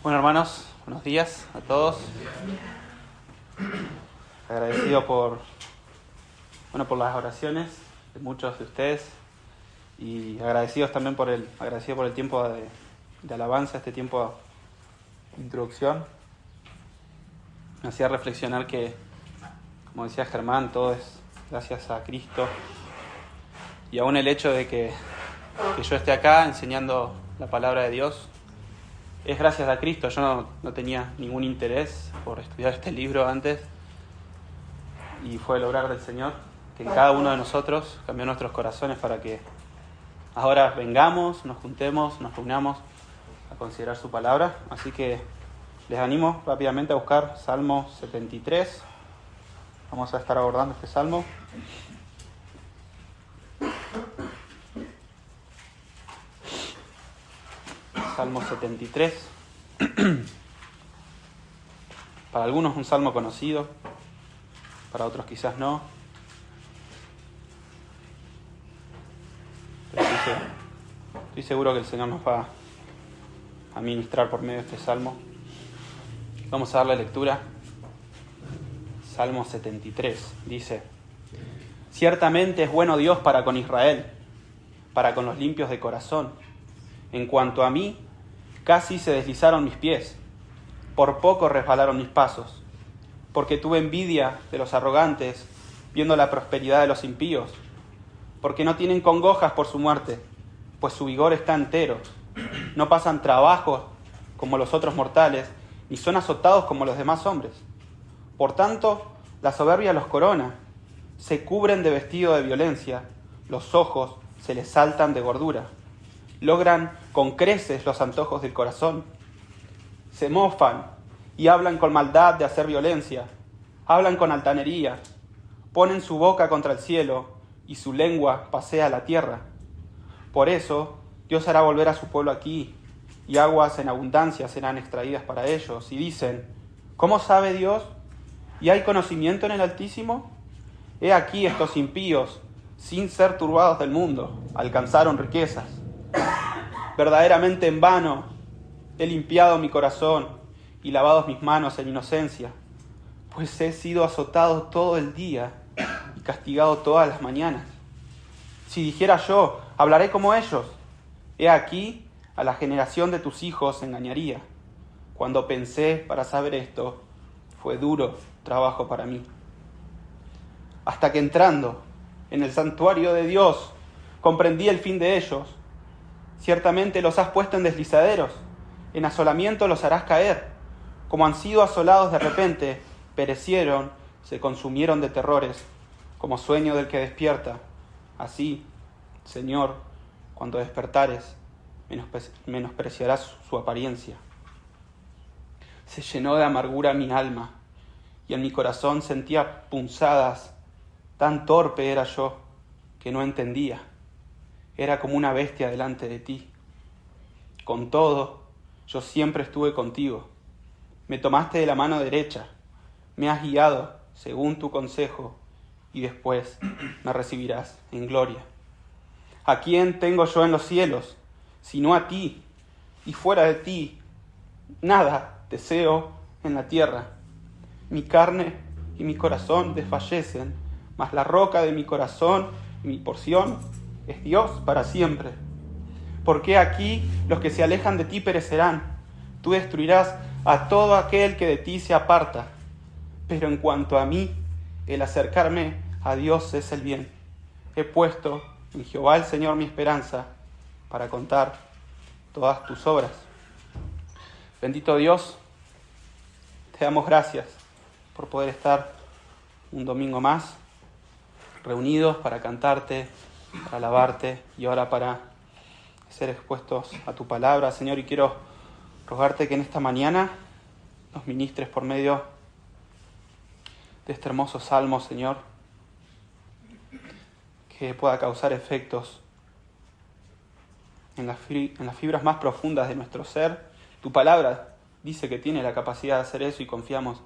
Bueno, hermanos, buenos días a todos. Agradecido por las oraciones de muchos de ustedes y agradecido por el tiempo de alabanza, este tiempo de introducción. Me hacía reflexionar que, como decía Germán, todo es gracias a Cristo, y aún el hecho de que yo esté acá enseñando la palabra de Dios es gracias a Cristo. Yo no tenía ningún interés por estudiar este libro antes, y fue el obrar del Señor que en cada uno de nosotros cambió nuestros corazones para que ahora vengamos, nos juntemos, nos reunamos a considerar su palabra. Así que les animo rápidamente a buscar Salmo 73. Vamos a estar abordando este salmo. Salmo 73. Para algunos un salmo conocido, para otros quizás no. Pero estoy seguro que el Señor nos va a ministrar por medio de este salmo. Vamos a darle lectura. Salmo 73 dice: Ciertamente es bueno Dios para con Israel, para con los limpios de corazón. En cuanto a mí, casi se deslizaron mis pies, por poco resbalaron mis pasos, porque tuve envidia de los arrogantes, viendo la prosperidad de los impíos, porque no tienen congojas por su muerte, pues su vigor está entero. No pasan trabajo como los otros mortales, ni son azotados como los demás hombres. Por tanto, la soberbia los corona, se cubren de vestido de violencia, los ojos se les saltan de gordura. Logran con creces los antojos del corazón. Se mofan y hablan con maldad de hacer violencia. Hablan con altanería. Ponen su boca contra el cielo y su lengua pasea la tierra. Por eso Dios hará volver a su pueblo aquí, y aguas en abundancia serán extraídas para ellos. Y dicen: ¿cómo sabe Dios? ¿Y hay conocimiento en el Altísimo? He aquí estos impíos, sin ser turbados del mundo, alcanzaron riquezas. Verdaderamente en vano he limpiado mi corazón y lavado mis manos en inocencia, pues he sido azotado todo el día y castigado todas las mañanas. Si dijera yo, hablaré como ellos, he aquí a la generación de tus hijos engañaría. Cuando pensé para saber esto, fue duro trabajo para mí. Hasta que entrando en el santuario de Dios, comprendí el fin de ellos. Ciertamente los has puesto en deslizaderos, en asolamiento los harás caer. Como han sido asolados de repente, perecieron, se consumieron de terrores, como sueño del que despierta. Así, Señor, cuando despertares, menospreciarás su apariencia. Se llenó de amargura mi alma, y en mi corazón sentía punzadas. Tan torpe era yo, que no entendía. Era como una bestia delante de ti. Con todo, yo siempre estuve contigo. Me tomaste de la mano derecha, me has guiado según tu consejo, y después me recibirás en gloria. ¿A quién tengo yo en los cielos, sino a ti? Y fuera de ti, nada deseo en la tierra. Mi carne y mi corazón desfallecen, mas la roca de mi corazón y mi porción es Dios para siempre. Porque aquí los que se alejan de ti perecerán. Tú destruirás a todo aquel que de ti se aparta. Pero en cuanto a mí, el acercarme a Dios es el bien. He puesto en Jehová el Señor mi esperanza, para contar todas tus obras. Bendito Dios, te damos gracias por poder estar un domingo más reunidos para cantarte, para alabarte y ahora para ser expuestos a tu palabra, Señor. Y quiero rogarte que en esta mañana nos ministres por medio de este hermoso salmo, Señor, que pueda causar efectos en las fibras más profundas de nuestro ser. Tu palabra dice que tiene la capacidad de hacer eso y confiamos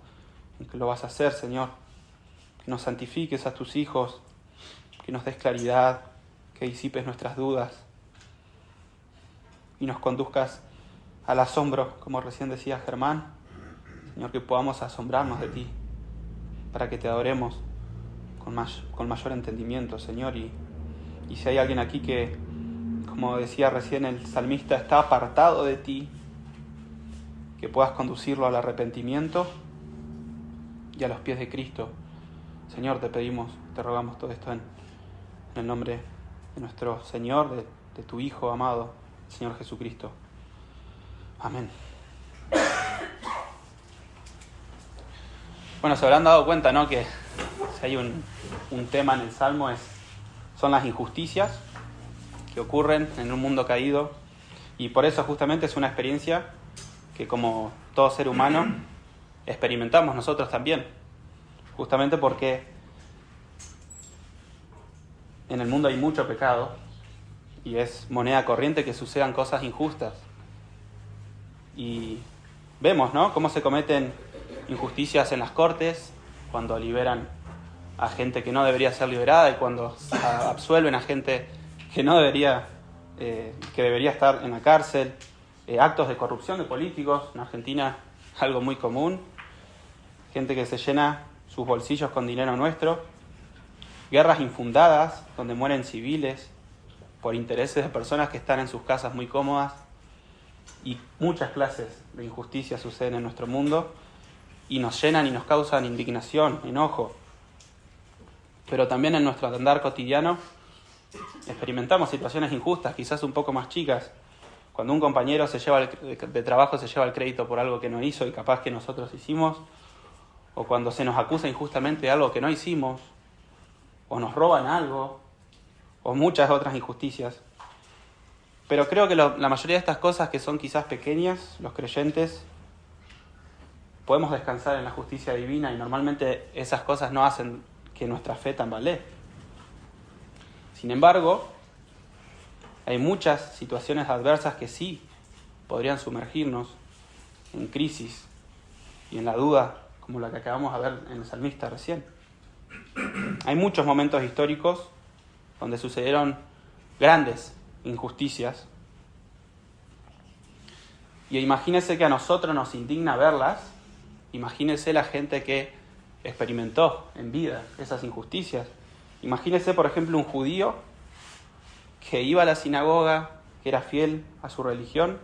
en que lo vas a hacer, Señor. Que nos santifiques a tus hijos, que nos des claridad, que disipes nuestras dudas y nos conduzcas al asombro, como recién decía Germán. Señor, que podamos asombrarnos de ti para que te adoremos con mayor entendimiento, Señor. Y si hay alguien aquí que, como decía recién el salmista, está apartado de ti, que puedas conducirlo al arrepentimiento y a los pies de Cristo. Señor, te pedimos, te rogamos todo esto en el nombre de nuestro Señor, de tu Hijo amado, Señor Jesucristo. Amén. Bueno, se habrán dado cuenta, ¿no?, que si hay un tema en el Salmo son las injusticias que ocurren en un mundo caído, y por eso justamente es una experiencia que, como todo ser humano, experimentamos nosotros también, justamente porque en el mundo hay mucho pecado y es moneda corriente que sucedan cosas injustas. Y vemos, ¿no?, cómo se cometen injusticias en las cortes, cuando liberan a gente que no debería ser liberada y cuando absuelven a gente que no debería, que debería estar en la cárcel. Actos de corrupción de políticos, en Argentina algo muy común, gente que se llena sus bolsillos con dinero nuestro, guerras infundadas donde mueren civiles por intereses de personas que están en sus casas muy cómodas, y muchas clases de injusticias suceden en nuestro mundo y nos llenan y nos causan indignación, enojo. Pero también en nuestro andar cotidiano experimentamos situaciones injustas, quizás un poco más chicas, cuando un compañero de trabajo se lleva el crédito por algo que no hizo y capaz que nosotros hicimos, o cuando se nos acusa injustamente de algo que no hicimos, o nos roban algo, o muchas otras injusticias. Pero creo que la mayoría de estas cosas, que son quizás pequeñas, los creyentes podemos descansar en la justicia divina, y normalmente esas cosas no hacen que nuestra fe tambalee. Sin embargo, hay muchas situaciones adversas que sí podrían sumergirnos en crisis y en la duda, como la que acabamos de ver en el salmista recién. Hay muchos momentos históricos donde sucedieron grandes injusticias, y imagínense que a nosotros nos indigna verlas. Imagínense la gente que experimentó en vida esas injusticias. Imagínense, por ejemplo, un judío que iba a la sinagoga, que era fiel a su religión,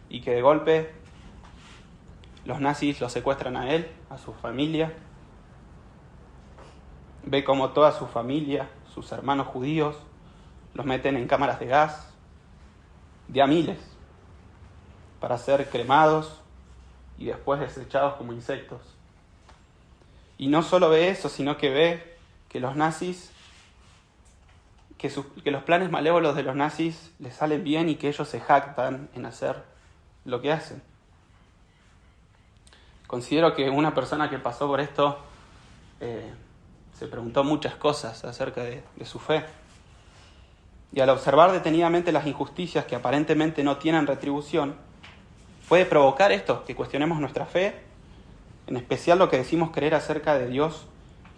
y que de golpe los nazis lo secuestran a él, a su familia. Ve como toda su familia, sus hermanos judíos, los meten en cámaras de gas, de a miles, para ser cremados y después desechados como insectos. Y no solo ve eso, sino que ve que los nazis, que los planes malévolos de los nazis les salen bien y que ellos se jactan en hacer lo que hacen. Considero que una persona que pasó por esto se preguntó muchas cosas acerca de su fe. Y al observar detenidamente las injusticias que aparentemente no tienen retribución, puede provocar esto, que cuestionemos nuestra fe, en especial lo que decimos creer acerca de Dios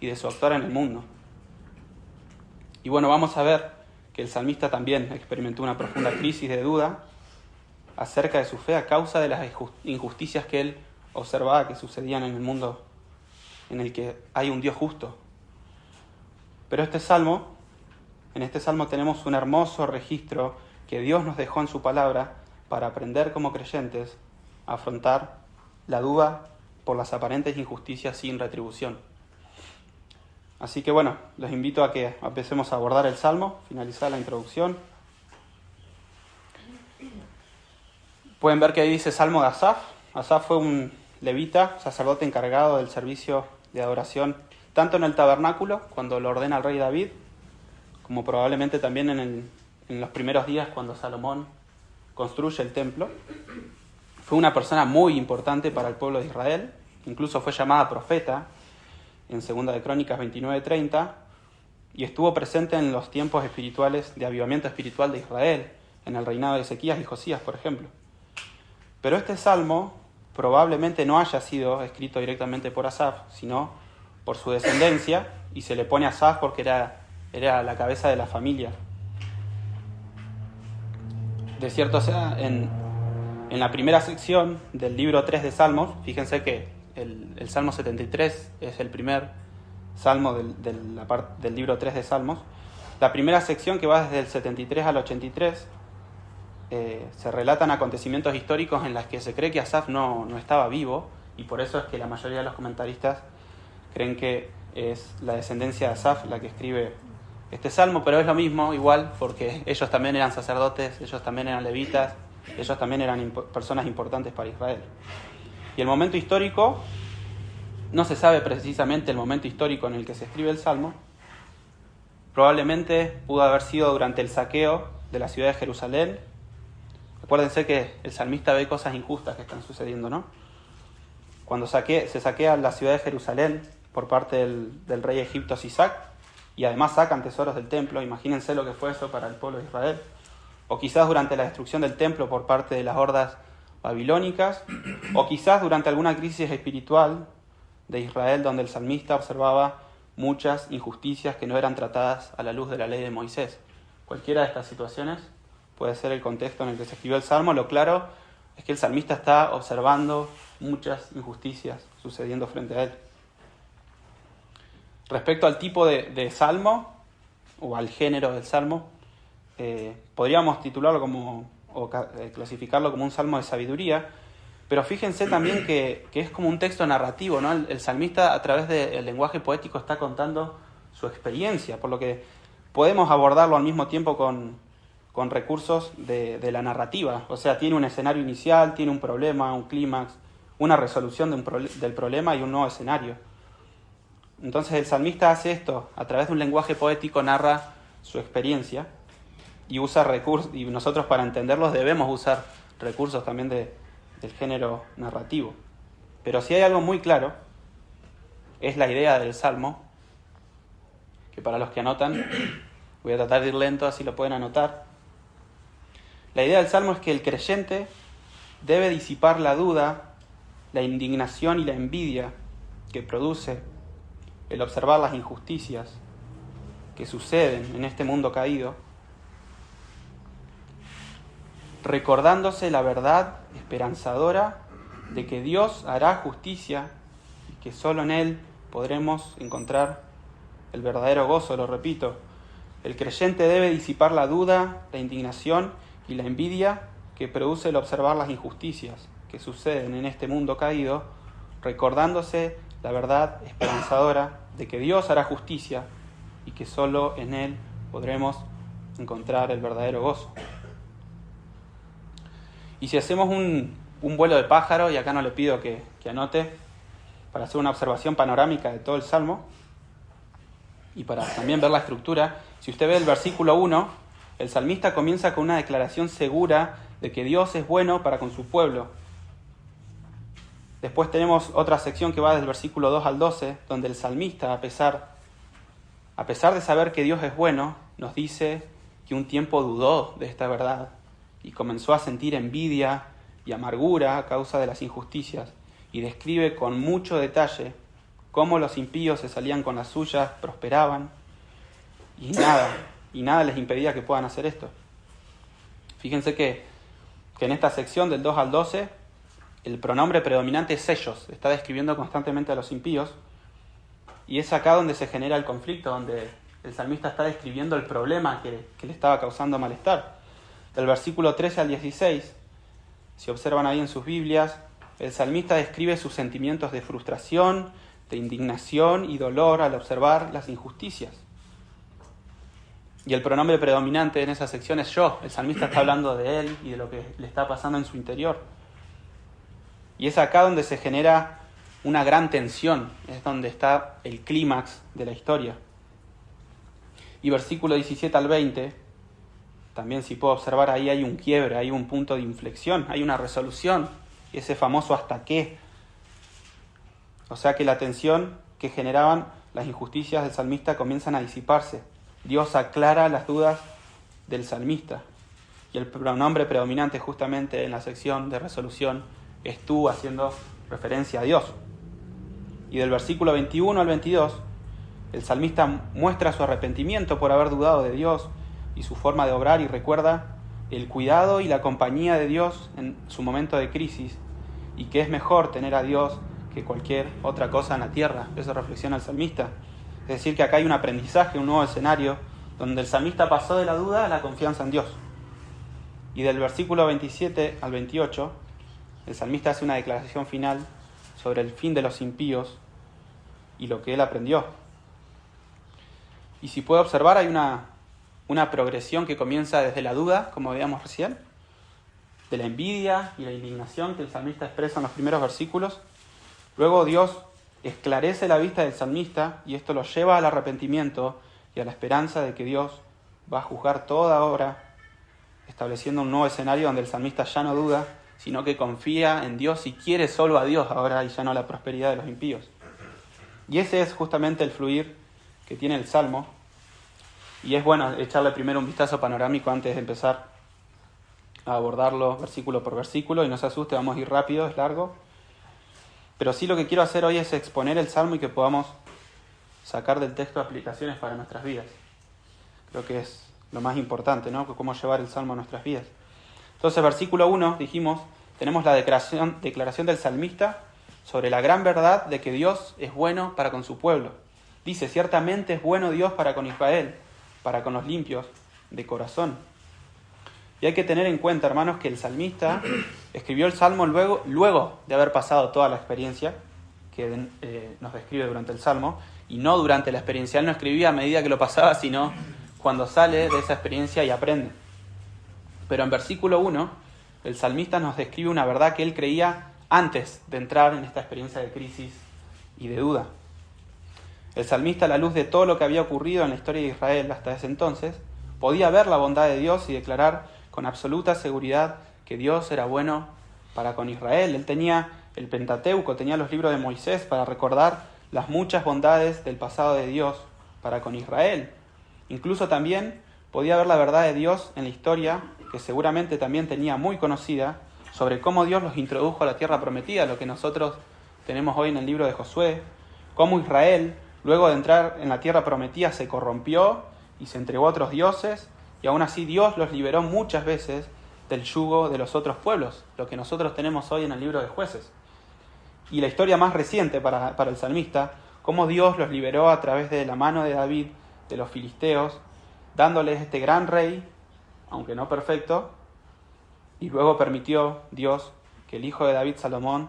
y de su actuar en el mundo. Y bueno, vamos a ver que el salmista también experimentó una profunda crisis de duda acerca de su fe a causa de las injusticias que él observaba que sucedían en el mundo en el que hay un Dios justo. Pero en este salmo tenemos un hermoso registro que Dios nos dejó en su palabra para aprender como creyentes a afrontar la duda por las aparentes injusticias sin retribución. Así que bueno, los invito a que empecemos a abordar el salmo, finalizar la introducción. Pueden ver que ahí dice Salmo de Asaf. Asaf fue un levita, sacerdote encargado del servicio de adoración, tanto en el tabernáculo, cuando lo ordena el rey David, como probablemente también en los primeros días cuando Salomón construye el templo. Fue una persona muy importante para el pueblo de Israel, incluso fue llamada profeta en 2 de Crónicas 29:30, y estuvo presente en los tiempos espirituales de avivamiento espiritual de Israel, en el reinado de Ezequías y Josías, por ejemplo. Pero este salmo probablemente no haya sido escrito directamente por Asaf, sino por su descendencia, y se le pone Asaf porque era la cabeza de la familia. De cierto sea, en la primera sección del libro 3 de Salmos, fíjense que el Salmo 73 es el primer salmo del libro 3 de Salmos. La primera sección, que va desde el 73 al 83, se relatan acontecimientos históricos en los que se cree que Asaf no estaba vivo, y por eso es que la mayoría de los comentaristas creen que es la descendencia de Asaf la que escribe este salmo, pero es lo mismo igual, porque ellos también eran sacerdotes, ellos también eran levitas, ellos también eran personas importantes para Israel. Y el momento histórico, no se sabe precisamente el momento histórico en el que se escribe el salmo. Probablemente pudo haber sido durante el saqueo de la ciudad de Jerusalén. Acuérdense que el salmista ve cosas injustas que están sucediendo, ¿no? Cuando se saquea la ciudad de Jerusalén por parte del rey egipto Sisac, y además sacan tesoros del templo, imagínense lo que fue eso para el pueblo de Israel. O quizás durante la destrucción del templo por parte de las hordas babilónicas, o quizás durante alguna crisis espiritual de Israel donde el salmista observaba muchas injusticias que no eran tratadas a la luz de la ley de Moisés. Cualquiera de estas situaciones puede ser el contexto en el que se escribió el Salmo. Lo claro es que el salmista está observando muchas injusticias sucediendo frente a él. Respecto al tipo de salmo, o al género del salmo, podríamos titularlo clasificarlo como un salmo de sabiduría, pero fíjense también que es como un texto narrativo, ¿no? El salmista, a través del lenguaje poético, está contando su experiencia, por lo que podemos abordarlo al mismo tiempo con recursos de la narrativa. O sea, tiene un escenario inicial, tiene un problema, un clímax, una resolución del problema y un nuevo escenario. Entonces el salmista hace esto, a través de un lenguaje poético narra su experiencia y usa recursos, y nosotros para entenderlos debemos usar recursos también del género narrativo. Pero si hay algo muy claro, es la idea del salmo, que para los que anotan, voy a tratar de ir lento, así lo pueden anotar. La idea del salmo es que el creyente debe disipar la duda, la indignación y la envidia que produce el observar las injusticias que suceden en este mundo caído, recordándose la verdad esperanzadora de que Dios hará justicia y que solo en Él podremos encontrar el verdadero gozo. Lo repito, el creyente debe disipar la duda, la indignación y la envidia que produce el observar las injusticias que suceden en este mundo caído, recordándose la verdad esperanzadora de que Dios hará justicia y que solo en Él podremos encontrar el verdadero gozo. Y si hacemos un vuelo de pájaro, y acá no le pido que anote, para hacer una observación panorámica de todo el Salmo, y para también ver la estructura, si usted ve el versículo 1, el salmista comienza con una declaración segura de que Dios es bueno para con su pueblo. Después tenemos otra sección que va del versículo 2 al 12, donde el salmista, a pesar de saber que Dios es bueno, nos dice que un tiempo dudó de esta verdad y comenzó a sentir envidia y amargura a causa de las injusticias, y describe con mucho detalle cómo los impíos se salían con las suyas, prosperaban, y nada les impedía que puedan hacer esto. Fíjense que en esta sección del 2 al 12, el pronombre predominante es ellos, está describiendo constantemente a los impíos, y es acá donde se genera el conflicto, donde el salmista está describiendo el problema que le estaba causando malestar. Del versículo 13 al 16, si observan ahí en sus Biblias, el salmista describe sus sentimientos de frustración, de indignación y dolor al observar las injusticias. Y el pronombre predominante en esa sección es yo. El salmista está hablando de él y de lo que le está pasando en su interior. Y es acá donde se genera una gran tensión, es donde está el clímax de la historia. Y versículo 17 al 20, también si puedo observar, ahí hay un quiebre, hay un punto de inflexión, hay una resolución, ese famoso hasta qué. O sea que la tensión que generaban las injusticias del salmista comienzan a disiparse. Dios aclara las dudas del salmista. Y el pronombre predominante justamente en la sección de resolución es tú, haciendo referencia a Dios. Y del versículo 21 al 22, el salmista muestra su arrepentimiento por haber dudado de Dios y su forma de obrar, y recuerda el cuidado y la compañía de Dios en su momento de crisis, y que es mejor tener a Dios que cualquier otra cosa en la tierra. Eso reflexiona el salmista. Es decir, que acá hay un aprendizaje, un nuevo escenario, donde el salmista pasó de la duda a la confianza en Dios. Y del versículo 27 al 28, el salmista hace una declaración final sobre el fin de los impíos y lo que él aprendió. Y si puede observar, hay una progresión que comienza desde la duda, como veíamos recién, de la envidia y la indignación que el salmista expresa en los primeros versículos. Luego Dios esclarece la vista del salmista y esto lo lleva al arrepentimiento y a la esperanza de que Dios va a juzgar toda obra, estableciendo un nuevo escenario donde el salmista ya no duda, sino que confía en Dios y quiere solo a Dios ahora y ya no la prosperidad de los impíos. Y ese es justamente el fluir que tiene el Salmo. Y es bueno echarle primero un vistazo panorámico antes de empezar a abordarlo versículo por versículo. Y no se asuste, vamos a ir rápido, es largo. Pero sí, lo que quiero hacer hoy es exponer el Salmo y que podamos sacar del texto aplicaciones para nuestras vidas. Creo que es lo más importante, ¿no? Cómo llevar el Salmo a nuestras vidas. Entonces, versículo 1, dijimos, tenemos la declaración del salmista sobre la gran verdad de que Dios es bueno para con su pueblo. Dice, ciertamente es bueno Dios para con Israel, para con los limpios de corazón. Y hay que tener en cuenta, hermanos, que el salmista escribió el Salmo luego de haber pasado toda la experiencia que nos describe durante el Salmo, y no durante la experiencia. Él no escribía a medida que lo pasaba, sino cuando sale de esa experiencia y aprende. Pero en versículo 1, el salmista nos describe una verdad que él creía antes de entrar en esta experiencia de crisis y de duda. El salmista, a la luz de todo lo que había ocurrido en la historia de Israel hasta ese entonces, podía ver la bondad de Dios y declarar con absoluta seguridad que Dios era bueno para con Israel. Él tenía el Pentateuco, tenía los libros de Moisés para recordar las muchas bondades del pasado de Dios para con Israel. Incluso también podía ver la verdad de Dios en la historia, que seguramente también tenía muy conocida, sobre cómo Dios los introdujo a la tierra prometida, lo que nosotros tenemos hoy en el libro de Josué, cómo Israel, luego de entrar en la tierra prometida, se corrompió y se entregó a otros dioses, y aún así Dios los liberó muchas veces del yugo de los otros pueblos, lo que nosotros tenemos hoy en el libro de Jueces. Y la historia más reciente para el salmista, cómo Dios los liberó a través de la mano de David, de los filisteos, dándoles este gran rey, aunque no perfecto, y luego permitió Dios que el hijo de David, Salomón,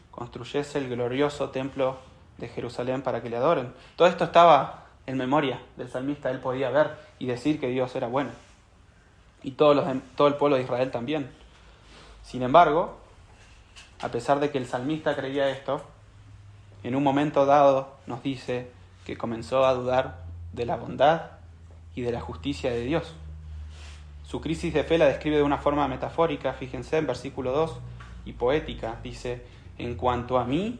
construyese el glorioso templo de Jerusalén para que le adoren. Todo esto estaba en memoria del salmista, él podía ver y decir que Dios era bueno. Y todo el pueblo de Israel también. Sin embargo, a pesar de que el salmista creía esto, en un momento dado nos dice que comenzó a dudar de la bondad y de la justicia de Dios. Su crisis de fe la describe de una forma metafórica, fíjense en versículo 2, y poética. Dice, en cuanto a mí,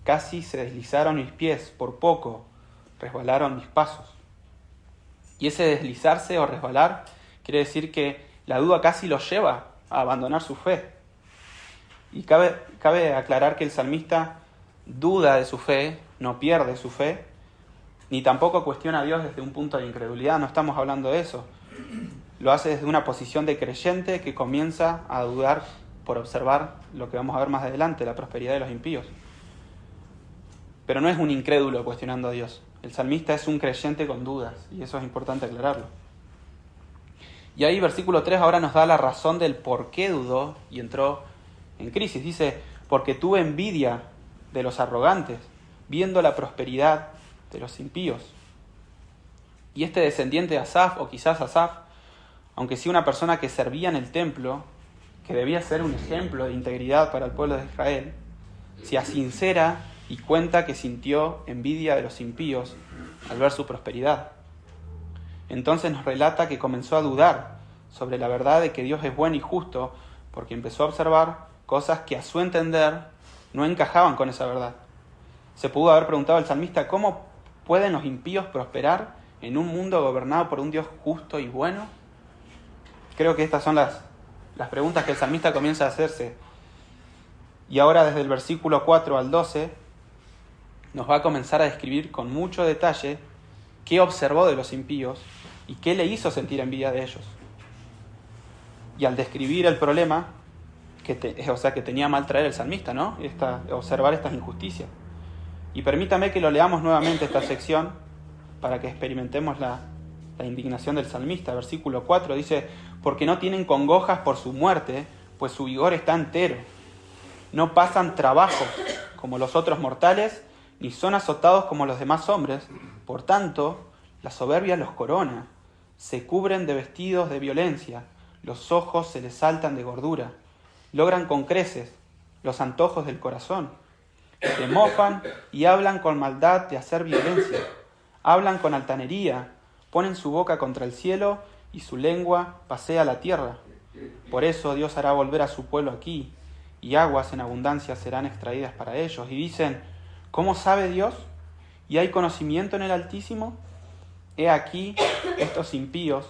casi se deslizaron mis pies, por poco resbalaron mis pasos. Y ese deslizarse o resbalar quiere decir que la duda casi lo lleva a abandonar su fe. Y cabe aclarar que el salmista duda de su fe, no pierde su fe, ni tampoco cuestiona a Dios desde un punto de incredulidad, no estamos hablando de eso. Lo hace desde una posición de creyente que comienza a dudar por observar lo que vamos a ver más adelante, la prosperidad de los impíos. Pero no es un incrédulo cuestionando a Dios. El salmista es un creyente con dudas, y eso es importante aclararlo. Y ahí versículo 3 ahora nos da la razón del por qué dudó y entró en crisis. Dice, porque tuve envidia de los arrogantes, viendo la prosperidad de los impíos. Y este descendiente de Asaf, o quizás Asaf, aunque sí una persona que servía en el templo, que debía ser un ejemplo de integridad para el pueblo de Israel, se asincera y cuenta que sintió envidia de los impíos al ver su prosperidad. Entonces nos relata que comenzó a dudar sobre la verdad de que Dios es bueno y justo, porque empezó a observar cosas que a su entender no encajaban con esa verdad. Se pudo haber preguntado al salmista, ¿cómo pueden los impíos prosperar en un mundo gobernado por un Dios justo y bueno? Creo que estas son las preguntas que el salmista comienza a hacerse. Y ahora desde el versículo 4 al 12 nos va a comenzar a describir con mucho detalle qué observó de los impíos y qué le hizo sentir envidia de ellos. Y al describir el problema que tenía mal traer el salmista, ¿no? Observar estas injusticias. Y permítame que lo leamos nuevamente esta sección para que experimentemos la indignación del salmista. Versículo 4 dice: porque no tienen congojas por su muerte, pues su vigor está entero. No pasan trabajo como los otros mortales, ni son azotados como los demás hombres. Por tanto, la soberbia los corona. Se cubren de vestidos de violencia. Los ojos se les saltan de gordura. Logran con creces los antojos del corazón. Se mofan y hablan con maldad de hacer violencia. Hablan con altanería. Ponen su boca contra el cielo y su lengua pasea la tierra. Por eso Dios hará volver a su pueblo aquí, y aguas en abundancia serán extraídas para ellos. Y dicen: ¿cómo sabe Dios? ¿Y hay conocimiento en el Altísimo? He aquí, estos impíos,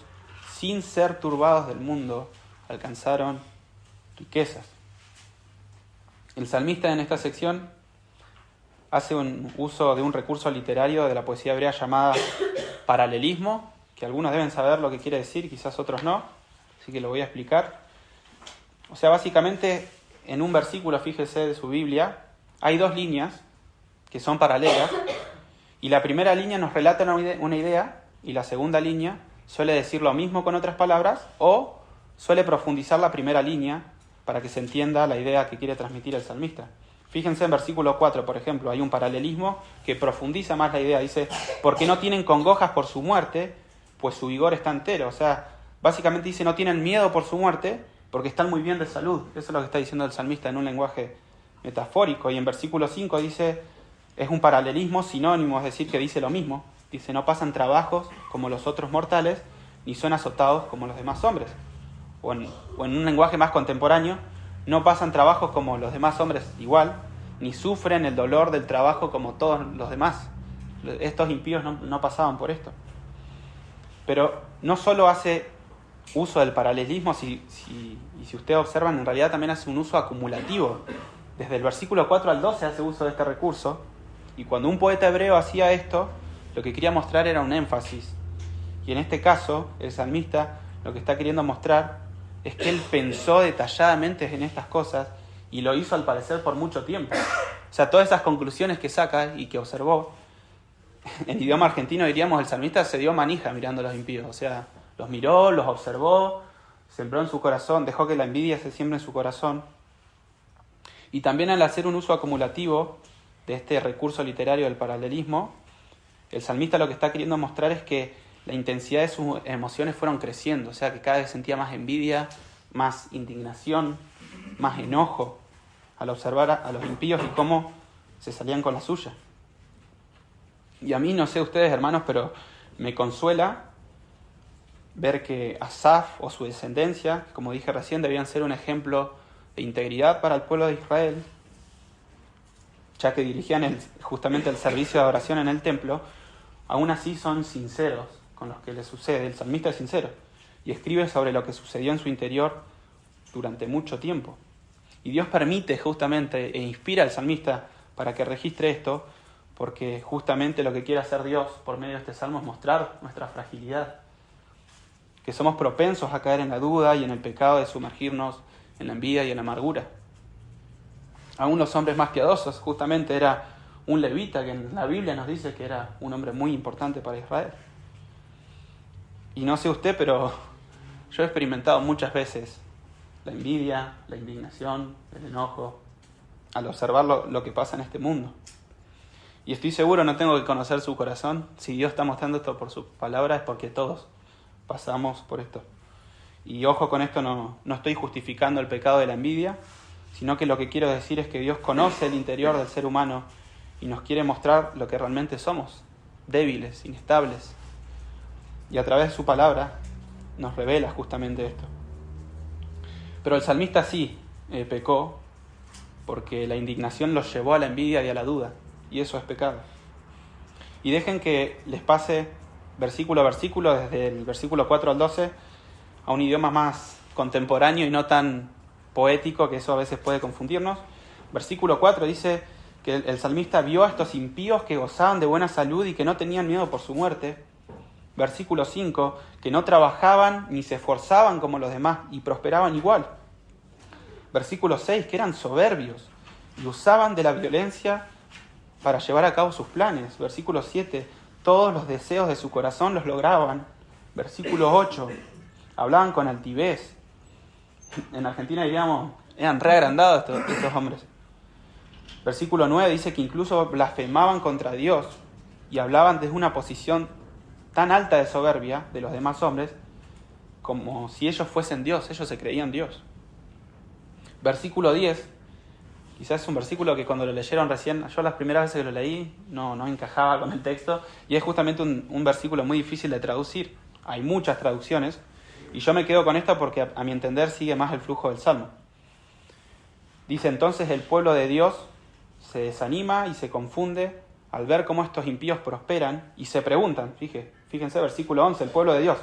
sin ser turbados del mundo, alcanzaron riquezas. El salmista en esta sección hace un uso de un recurso literario de la poesía hebrea llamada paralelismo, que algunos deben saber lo que quiere decir, quizás otros no, así que lo voy a explicar. O sea, básicamente en un versículo, fíjese, de su Biblia, hay dos líneas que son paralelas, y la primera línea nos relata una idea, y la segunda línea suele decir lo mismo con otras palabras, o suele profundizar la primera línea para que se entienda la idea que quiere transmitir el salmista. Fíjense en versículo 4, por ejemplo, hay un paralelismo que profundiza más la idea. Dice: porque no tienen congojas por su muerte, pues su vigor está entero. O sea, básicamente dice, no tienen miedo por su muerte, porque están muy bien de salud. Eso es lo que está diciendo el salmista en un lenguaje metafórico. Y en versículo 5 dice, es un paralelismo sinónimo, es decir, que dice lo mismo. Dice: no pasan trabajos como los otros mortales, ni son azotados como los demás hombres. O en un lenguaje más contemporáneo, no pasan trabajos como los demás hombres igual, ni sufren el dolor del trabajo como todos los demás. Estos impíos no pasaban por esto. Pero no solo hace uso del paralelismo, si ustedes observan, en realidad también hace un uso acumulativo. Desde el versículo 4 al 12 hace uso de este recurso, y cuando un poeta hebreo hacía esto, lo que quería mostrar era un énfasis. Y en este caso, el salmista lo que está queriendo mostrar es que él pensó detalladamente en estas cosas y lo hizo al parecer por mucho tiempo. O sea, todas esas conclusiones que saca y que observó, en idioma argentino diríamos, el salmista se dio manija mirando a los impíos. O sea, los miró, los observó, sembró en su corazón, dejó que la envidia se siembre en su corazón. Y también al hacer un uso acumulativo de este recurso literario del paralelismo, el salmista lo que está queriendo mostrar es que la intensidad de sus emociones fueron creciendo, o sea que cada vez sentía más envidia, más indignación, más enojo al observar a los impíos y cómo se salían con la suya. Y a mí, no sé ustedes, hermanos, pero me consuela ver que Asaf o su descendencia, como dije recién, debían ser un ejemplo de integridad para el pueblo de Israel, ya que dirigían justamente el servicio de adoración en el templo. Aún así son sinceros con lo que les sucede. El salmista es sincero y escribe sobre lo que sucedió en su interior durante mucho tiempo. Y Dios permite justamente e inspira al salmista para que registre esto, porque justamente lo que quiere hacer Dios por medio de este salmo es mostrar nuestra fragilidad, que somos propensos a caer en la duda y en el pecado de sumergirnos en la envidia y en la amargura. Aún los hombres más piadosos, justamente era un levita, que en la Biblia nos dice que era un hombre muy importante para Israel. Y no sé usted, pero yo he experimentado muchas veces la envidia, la indignación, el enojo, al observar lo que pasa en este mundo. Y estoy seguro, no tengo que conocer su corazón. Si Dios está mostrando esto por su palabra es porque todos pasamos por esto. Y ojo con esto, no estoy justificando el pecado de la envidia, sino que lo que quiero decir es que Dios conoce el interior del ser humano y nos quiere mostrar lo que realmente somos, débiles, inestables. Y a través de su palabra nos revela justamente esto. Pero el salmista sí pecó, porque la indignación los llevó a la envidia y a la duda, y eso es pecado. Y dejen que les pase versículo a versículo, desde el versículo 4 al 12, a un idioma más contemporáneo y no tan poético, que eso a veces puede confundirnos. Versículo 4 dice que el salmista vio a estos impíos que gozaban de buena salud y que no tenían miedo por su muerte. Versículo 5, que no trabajaban ni se esforzaban como los demás y prosperaban igual. Versículo 6, que eran soberbios y usaban de la violencia para llevar a cabo sus planes. Versículo 7, todos los deseos de su corazón los lograban. Versículo 8, hablaban con altivez. En Argentina diríamos, eran re agrandados estos hombres. Versículo 9 dice que incluso blasfemaban contra Dios y hablaban desde una posición tan alta de soberbia de los demás hombres como si ellos fuesen Dios, ellos se creían Dios. Versículo 10, quizás es un versículo que cuando lo leyeron recién, yo las primeras veces que lo leí no encajaba con el texto, y es justamente un versículo muy difícil de traducir. Hay muchas traducciones, y yo me quedo con esta porque a mi entender sigue más el flujo del Salmo. Dice: entonces el pueblo de Dios se desanima y se confunde al ver cómo estos impíos prosperan y se preguntan, fíjense versículo 11, el pueblo de Dios,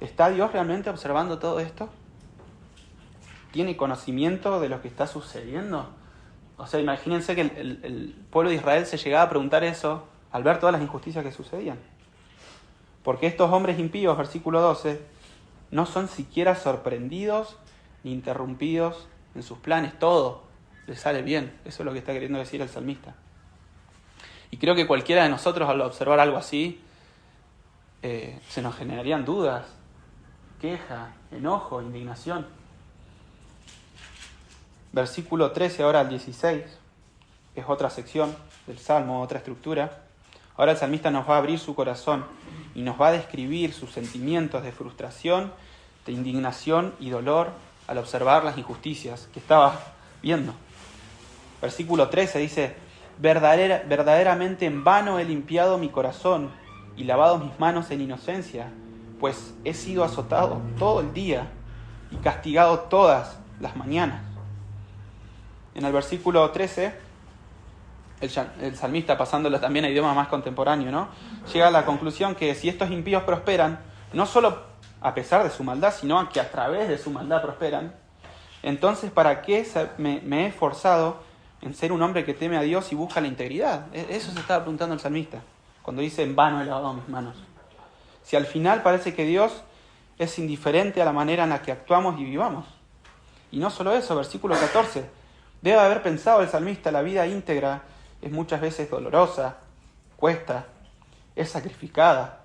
¿está Dios realmente observando todo esto? ¿Tiene conocimiento de lo que está sucediendo? O sea, imagínense que el pueblo de Israel se llegaba a preguntar eso al ver todas las injusticias que sucedían. Porque estos hombres impíos, versículo 12, no son siquiera sorprendidos ni interrumpidos en sus planes, todo les sale bien. Eso es lo que está queriendo decir el salmista. Y creo que cualquiera de nosotros al observar algo así, se nos generarían dudas, queja, enojo, indignación. Versículo 13 ahora al 16, es otra sección del Salmo, otra estructura. Ahora el salmista nos va a abrir su corazón y nos va a describir sus sentimientos de frustración, de indignación y dolor al observar las injusticias que estaba viendo. Versículo 13 dice: verdaderamente en vano he limpiado mi corazón y lavado mis manos en inocencia, pues he sido azotado todo el día y castigado todas las mañanas. En el versículo 13, el salmista, pasándolo también a idioma más contemporáneo, ¿no?, llega a la conclusión que si estos impíos prosperan, no solo a pesar de su maldad, sino que a través de su maldad prosperan, entonces ¿para qué me he esforzado en ser un hombre que teme a Dios y busca la integridad? Eso se estaba preguntando el salmista cuando dice: en vano he lavado mis manos. Si al final parece que Dios es indiferente a la manera en la que actuamos y vivamos. Y no solo eso, versículo 14, debe haber pensado el salmista: la vida íntegra es muchas veces dolorosa, cuesta, es sacrificada.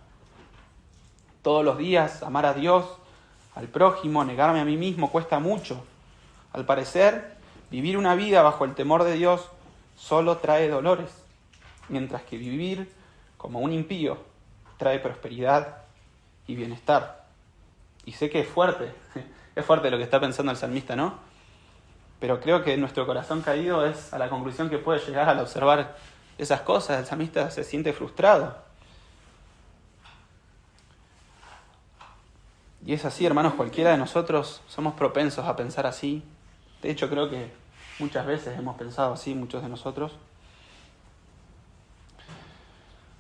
Todos los días amar a Dios, al prójimo, negarme a mí mismo cuesta mucho. Al parecer, vivir una vida bajo el temor de Dios solo trae dolores, mientras que vivir como un impío trae prosperidad y bienestar. Y sé que es fuerte lo que está pensando el salmista, ¿no? Pero creo que nuestro corazón caído es a la conclusión que puede llegar al observar esas cosas. El salmista se siente frustrado. Y es así, hermanos, cualquiera de nosotros somos propensos a pensar así. De hecho, creo que muchas veces hemos pensado así, muchos de nosotros.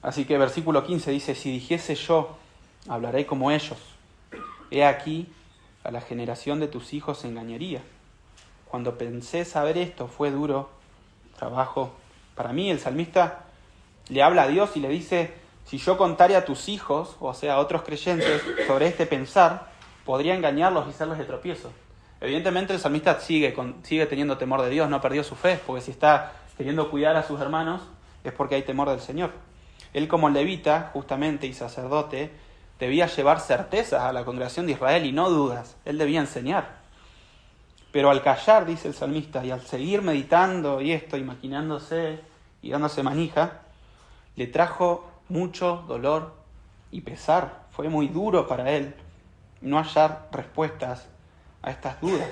Así que versículo 15 dice: si dijese yo, hablaré como ellos. He aquí, a la generación de tus hijos se engañaría. Cuando pensé saber esto, fue duro trabajo para mí. El salmista le habla a Dios y le dice: si yo contare a tus hijos, o sea, a otros creyentes, sobre este pensar, podría engañarlos y serles de tropiezo. Evidentemente el salmista sigue teniendo temor de Dios, no perdió su fe, porque si está queriendo cuidar a sus hermanos es porque hay temor del Señor. Él, como levita, justamente, y sacerdote, debía llevar certezas a la congregación de Israel y no dudas. Él debía enseñar. Pero al callar, dice el salmista, y al seguir meditando y maquinándose y dándose manija, le trajo mucho dolor y pesar. Fue muy duro para él no hallar respuestas a estas dudas.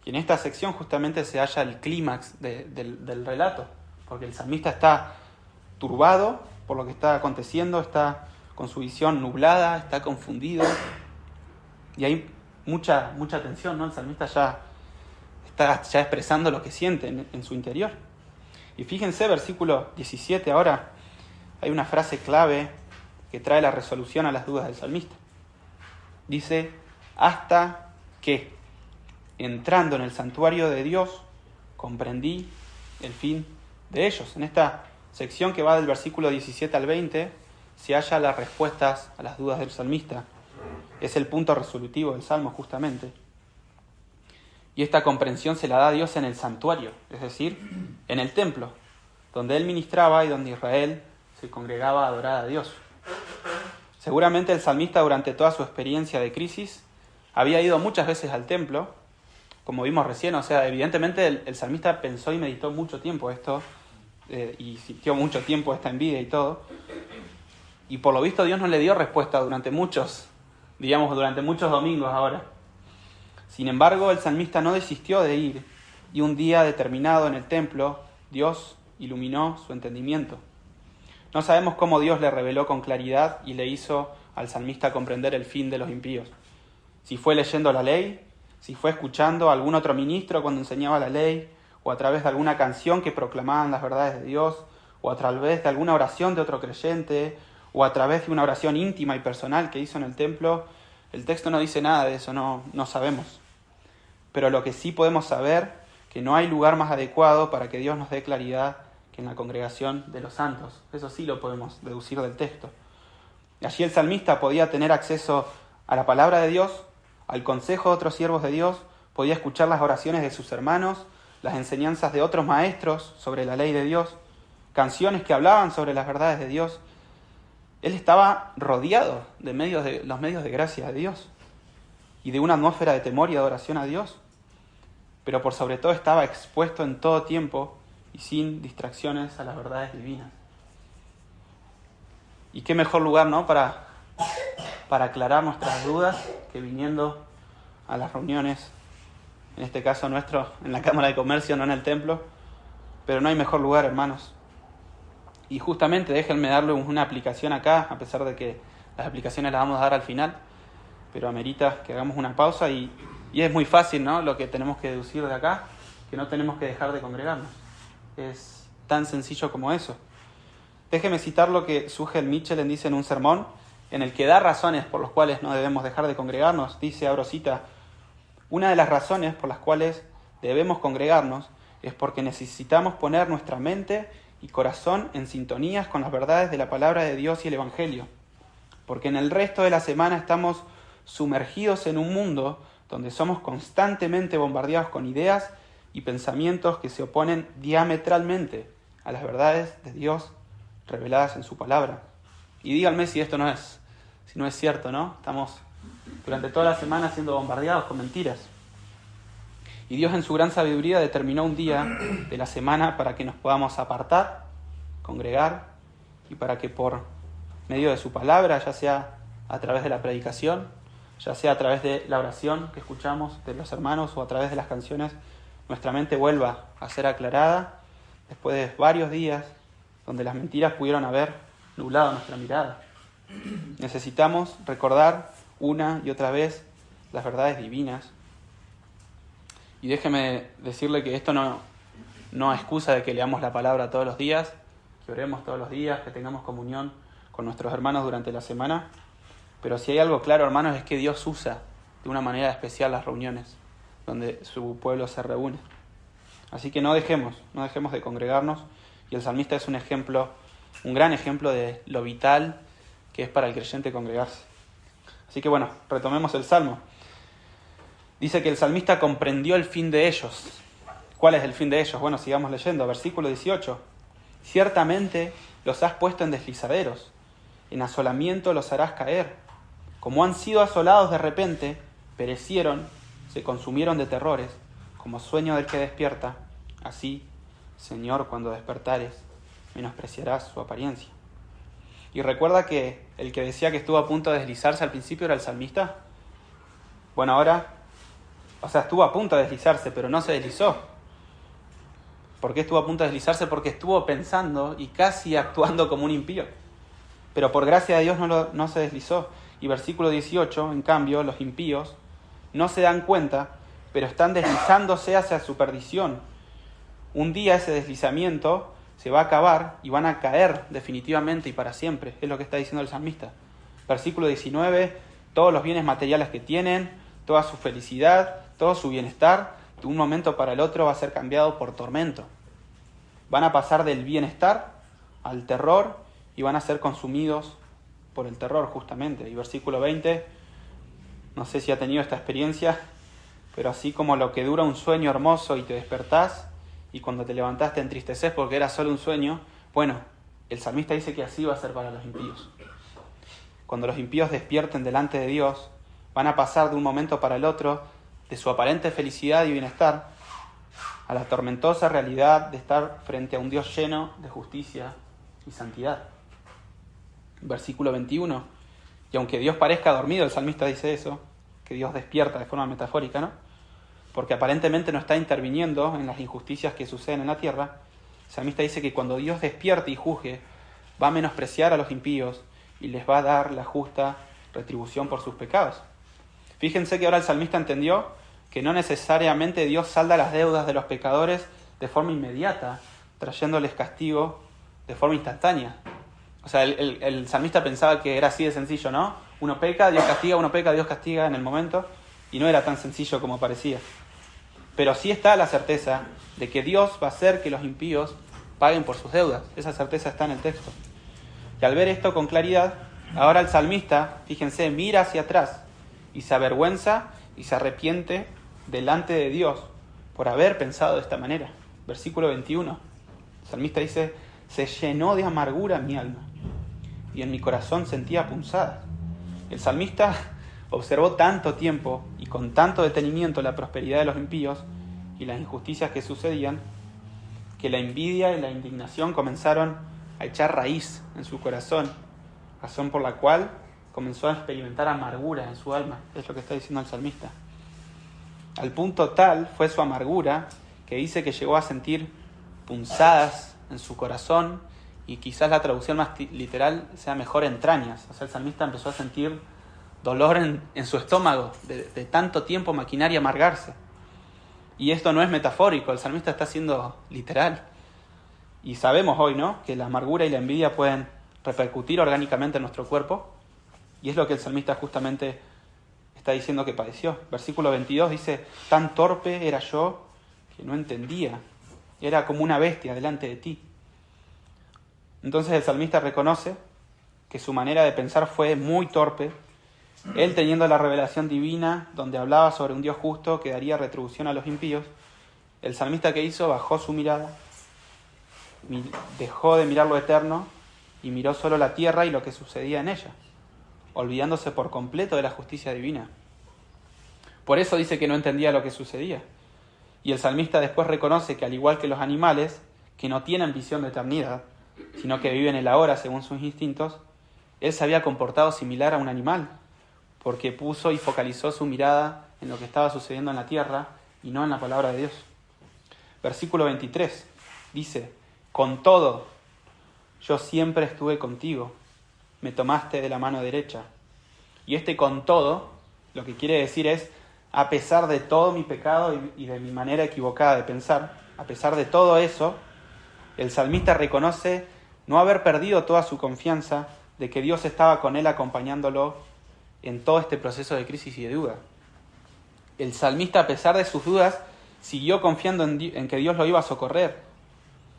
Y en esta sección justamente se halla el clímax del relato, porque el salmista está turbado por lo que está aconteciendo, está con su visión nublada, está confundido, y hay mucha tensión, ¿no? El salmista ya está expresando lo que siente en su interior. Y fíjense, versículo 17 ahora, hay una frase clave que trae la resolución a las dudas del salmista. Dice, hasta que, entrando en el santuario de Dios, comprendí el fin de ellos. En esta sección que va del versículo 17 al 20, se halla las respuestas a las dudas del salmista. Es el punto resolutivo del Salmo, justamente. Y esta comprensión se la da Dios en el santuario, es decir, en el templo, donde Él ministraba y donde Israel se congregaba a adorar a Dios. Seguramente el salmista, durante toda su experiencia de crisis, había ido muchas veces al templo, como vimos recién. O sea, evidentemente el salmista pensó y meditó mucho tiempo esto, y sintió mucho tiempo esta envidia y todo. Y por lo visto Dios no le dio respuesta durante muchos domingos ahora. Sin embargo, el salmista no desistió de ir, y un día determinado en el templo, Dios iluminó su entendimiento. No sabemos cómo Dios le reveló con claridad y le hizo al salmista comprender el fin de los impíos. Si fue leyendo la ley, si fue escuchando a algún otro ministro cuando enseñaba la ley, o a través de alguna canción que proclamaban las verdades de Dios, o a través de alguna oración de otro creyente, o a través de una oración íntima y personal que hizo en el templo. El texto no dice nada de eso, no sabemos. Pero lo que sí podemos saber, que no hay lugar más adecuado para que Dios nos dé claridad que en la congregación de los santos. Eso sí lo podemos deducir del texto. Y allí el salmista podía tener acceso a la palabra de Dios, al consejo de otros siervos de Dios, podía escuchar las oraciones de sus hermanos, las enseñanzas de otros maestros sobre la ley de Dios, canciones que hablaban sobre las verdades de Dios. Él estaba rodeado de los medios de gracia de Dios y de una atmósfera de temor y adoración a Dios, pero por sobre todo estaba expuesto en todo tiempo y sin distracciones a las verdades divinas. Y qué mejor lugar, ¿no?, para aclarar nuestras dudas que viniendo a las reuniones, en este caso nuestro, en la Cámara de Comercio, no en el templo, pero no hay mejor lugar, hermanos. Y justamente déjenme darle una aplicación acá, a pesar de que las aplicaciones las vamos a dar al final, pero amerita que hagamos una pausa y es muy fácil, ¿no?, lo que tenemos que deducir de acá, que no tenemos que dejar de congregarnos. Es tan sencillo como eso. Déjeme citar lo que Sugel Mitchell dice en un sermón, en el que da razones por las cuales no debemos dejar de congregarnos. Dice, abro cita, una de las razones por las cuales debemos congregarnos es porque necesitamos poner nuestra mente y corazón en sintonías con las verdades de la palabra de Dios y el Evangelio. Porque en el resto de la semana estamos sumergidos en un mundo donde somos constantemente bombardeados con ideas y pensamientos que se oponen diametralmente a las verdades de Dios reveladas en su palabra. Y díganme si esto no es cierto, ¿no? Estamos durante toda la semana siendo bombardeados con mentiras. Y Dios en su gran sabiduría determinó un día de la semana para que nos podamos apartar, congregar, y para que por medio de su palabra, ya sea a través de la predicación, ya sea a través de la oración que escuchamos de los hermanos o a través de las canciones, nuestra mente vuelva a ser aclarada después de varios días donde las mentiras pudieron haber nublado nuestra mirada. Necesitamos recordar una y otra vez las verdades divinas. Y déjeme decirle que esto no excusa de que leamos la palabra todos los días, que oremos todos los días, que tengamos comunión con nuestros hermanos durante la semana. Pero si hay algo claro, hermanos, es que Dios usa de una manera especial las reuniones donde su pueblo se reúne. Así que no dejemos de congregarnos. Y el salmista es un gran ejemplo de lo vital que es para el creyente congregarse. Así que bueno, retomemos el Salmo. Dice que el salmista comprendió el fin de ellos. ¿Cuál es el fin de ellos? Bueno, sigamos leyendo. Versículo 18. Ciertamente los has puesto en deslizaderos, en asolamiento los harás caer. Como han sido asolados de repente, perecieron, se consumieron de terrores, como sueño del que despierta. Así, Señor, cuando despertares, menospreciarás su apariencia. Y recuerda que el que decía que estuvo a punto de deslizarse al principio era el salmista. Bueno, ahora, estuvo a punto de deslizarse, pero no se deslizó. ¿Por qué estuvo a punto de deslizarse? Porque estuvo pensando y casi actuando como un impío. Pero por gracia de Dios no se deslizó. Y versículo 18, en cambio, los impíos no se dan cuenta, pero están deslizándose hacia su perdición. Un día ese deslizamiento se va a acabar y van a caer definitivamente y para siempre. Es lo que está diciendo el salmista. Versículo 19, todos los bienes materiales que tienen, toda su felicidad, todo su bienestar, de un momento para el otro va a ser cambiado por tormento. Van a pasar del bienestar al terror y van a ser consumidos por el terror justamente. Y versículo 20, no sé si ha tenido esta experiencia, pero así como lo que dura un sueño hermoso y te despertás, y cuando te levantás te entristeces porque era solo un sueño, bueno, el salmista dice que así va a ser para los impíos. Cuando los impíos despierten delante de Dios, van a pasar de un momento para el otro, de su aparente felicidad y bienestar, a la tormentosa realidad de estar frente a un Dios lleno de justicia y santidad. Versículo 21, y aunque Dios parezca dormido, el salmista dice eso, que Dios despierta de forma metafórica, ¿no? Porque aparentemente no está interviniendo en las injusticias que suceden en la tierra. El salmista dice que cuando Dios despierte y juzgue, va a menospreciar a los impíos y les va a dar la justa retribución por sus pecados. Fíjense que ahora el salmista entendió que no necesariamente Dios salda las deudas de los pecadores de forma inmediata, trayéndoles castigo de forma instantánea. O sea, el salmista pensaba que era así de sencillo, ¿no? Uno peca, Dios castiga en el momento, y no era tan sencillo como parecía. Pero sí está la certeza de que Dios va a hacer que los impíos paguen por sus deudas. Esa certeza está en el texto. Y al ver esto con claridad, ahora el salmista, fíjense, mira hacia atrás y se avergüenza y se arrepiente delante de Dios por haber pensado de esta manera. Versículo 21. El salmista dice, se llenó de amargura mi alma y en mi corazón sentía punzadas. El salmista observó tanto tiempo y con tanto detenimiento la prosperidad de los impíos y las injusticias que sucedían, que la envidia y la indignación comenzaron a echar raíz en su corazón, razón por la cual comenzó a experimentar amargura en su alma. Es lo que está diciendo el salmista. Al punto tal fue su amargura que dice que llegó a sentir punzadas en su corazón, y quizás la traducción más literal sea mejor entrañas. O sea, el salmista empezó a sentir dolor en su estómago de tanto tiempo maquinar y amargarse. Y esto no es metafórico, el salmista está siendo literal. Y sabemos hoy, ¿no?, que la amargura y la envidia pueden repercutir orgánicamente en nuestro cuerpo, y es lo que el salmista justamente está diciendo que padeció. Versículo 22 dice, tan torpe era yo que no entendía, era como una bestia delante de ti. Entonces el salmista reconoce que su manera de pensar fue muy torpe. Él, teniendo la revelación divina donde hablaba sobre un Dios justo que daría retribución a los impíos, el salmista que hizo bajó su mirada, dejó de mirar lo eterno y miró solo la tierra y lo que sucedía en ella, olvidándose por completo de la justicia divina. Por eso dice que no entendía lo que sucedía. Y el salmista después reconoce que, al igual que los animales, que no tienen visión de eternidad, sino que viven el ahora según sus instintos, él se había comportado similar a un animal, porque puso y focalizó su mirada en lo que estaba sucediendo en la tierra y no en la palabra de Dios. Versículo 23 dice, con todo, yo siempre estuve contigo, me tomaste de la mano derecha. Y este con todo, lo que quiere decir es, a pesar de todo mi pecado y de mi manera equivocada de pensar, a pesar de todo eso, el salmista reconoce no haber perdido toda su confianza de que Dios estaba con él acompañándolo en todo este proceso de crisis y de duda. El salmista, a pesar de sus dudas, siguió confiando en que Dios lo iba a socorrer.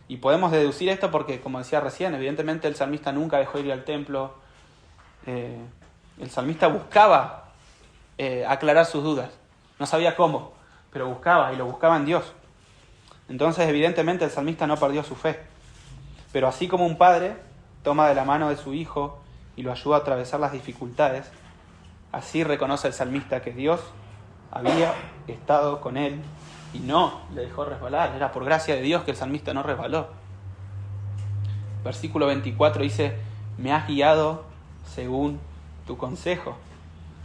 Y podemos deducir esto porque, como decía recién, evidentemente el salmista nunca dejó de ir al templo. El salmista buscaba aclarar sus dudas. No sabía cómo, pero buscaba, y lo buscaba en Dios. Entonces, evidentemente, el salmista no perdió su fe. Pero así como un padre toma de la mano de su hijo y lo ayuda a atravesar las dificultades, así reconoce el salmista que Dios había estado con él y no le dejó resbalar. Era por gracia de Dios que el salmista no resbaló. Versículo 24 dice, me has guiado según tu consejo.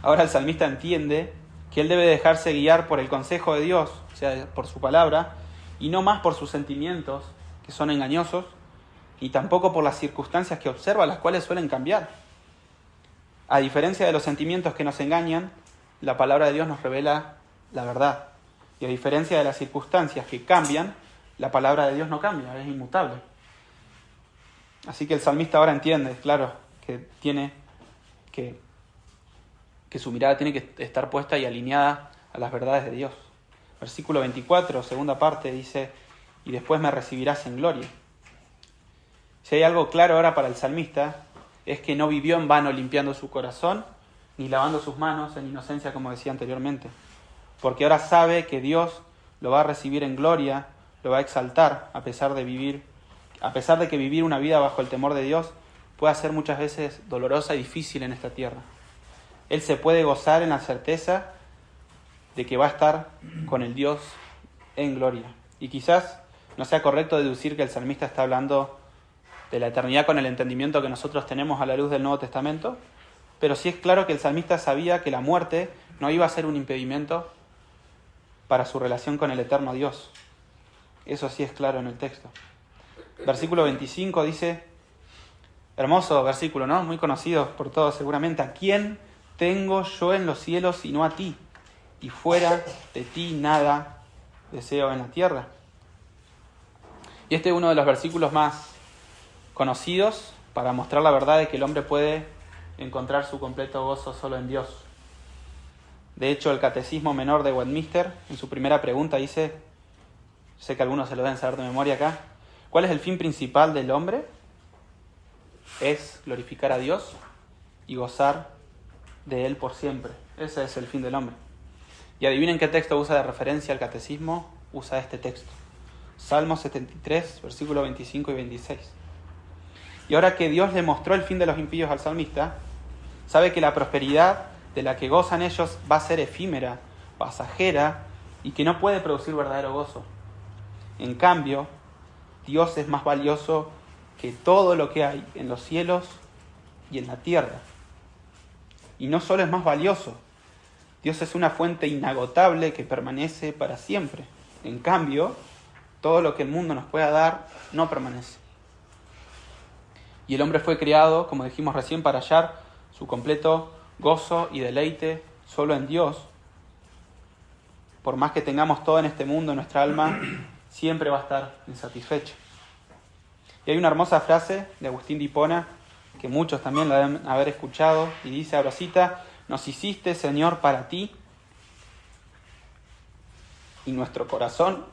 Ahora el salmista entiende que él debe dejarse guiar por el consejo de Dios, o sea, por su palabra, y no más por sus sentimientos, que son engañosos, y tampoco por las circunstancias que observa, las cuales suelen cambiar. A diferencia de los sentimientos que nos engañan, la palabra de Dios nos revela la verdad. Y a diferencia de las circunstancias que cambian, la palabra de Dios no cambia, es inmutable. Así que el salmista ahora entiende, claro, que tiene que su mirada tiene que estar puesta y alineada a las verdades de Dios. Versículo 24, segunda parte, dice, y después me recibirás en gloria. Si hay algo claro ahora para el salmista, es que no vivió en vano limpiando su corazón, ni lavando sus manos en inocencia, como decía anteriormente. Porque ahora sabe que Dios lo va a recibir en gloria, lo va a exaltar, a pesar de que vivir una vida bajo el temor de Dios puede ser muchas veces dolorosa y difícil en esta tierra. Él se puede gozar en la certeza de que va a estar con el Dios en gloria. Y quizás no sea correcto deducir que el salmista está hablando de la eternidad con el entendimiento que nosotros tenemos a la luz del Nuevo Testamento, pero sí es claro que el salmista sabía que la muerte no iba a ser un impedimento para su relación con el eterno Dios. Eso sí es claro en el texto. Versículo 25 dice, hermoso versículo, ¿no? Muy conocido por todos seguramente. ¿A quién tengo yo en los cielos sino a ti? Y fuera de ti nada deseo en la tierra. Y este es uno de los versículos más conocidos para mostrar la verdad de que el hombre puede encontrar su completo gozo solo en Dios. De hecho, el Catecismo Menor de Westminster, en su primera pregunta, dice, sé que algunos se lo deben saber de memoria acá, ¿cuál es el fin principal del hombre? Es glorificar a Dios y gozar de Él por siempre. Ese es el fin del hombre. Y adivinen qué texto usa de referencia el Catecismo, usa este texto. Salmo 73, versículos 25 y 26. Y ahora que Dios le mostró el fin de los impíos al salmista, sabe que la prosperidad de la que gozan ellos va a ser efímera, pasajera, y que no puede producir verdadero gozo. En cambio, Dios es más valioso que todo lo que hay en los cielos y en la tierra. Y no solo es más valioso, Dios es una fuente inagotable que permanece para siempre. En cambio, todo lo que el mundo nos pueda dar no permanece. Y el hombre fue creado, como dijimos recién, para hallar su completo gozo y deleite solo en Dios. Por más que tengamos todo en este mundo, nuestra alma siempre va a estar insatisfecha. Y hay una hermosa frase de Agustín de Hipona, que muchos también la deben haber escuchado, y dice, abro cita, nos hiciste, Señor, para ti, y nuestro corazón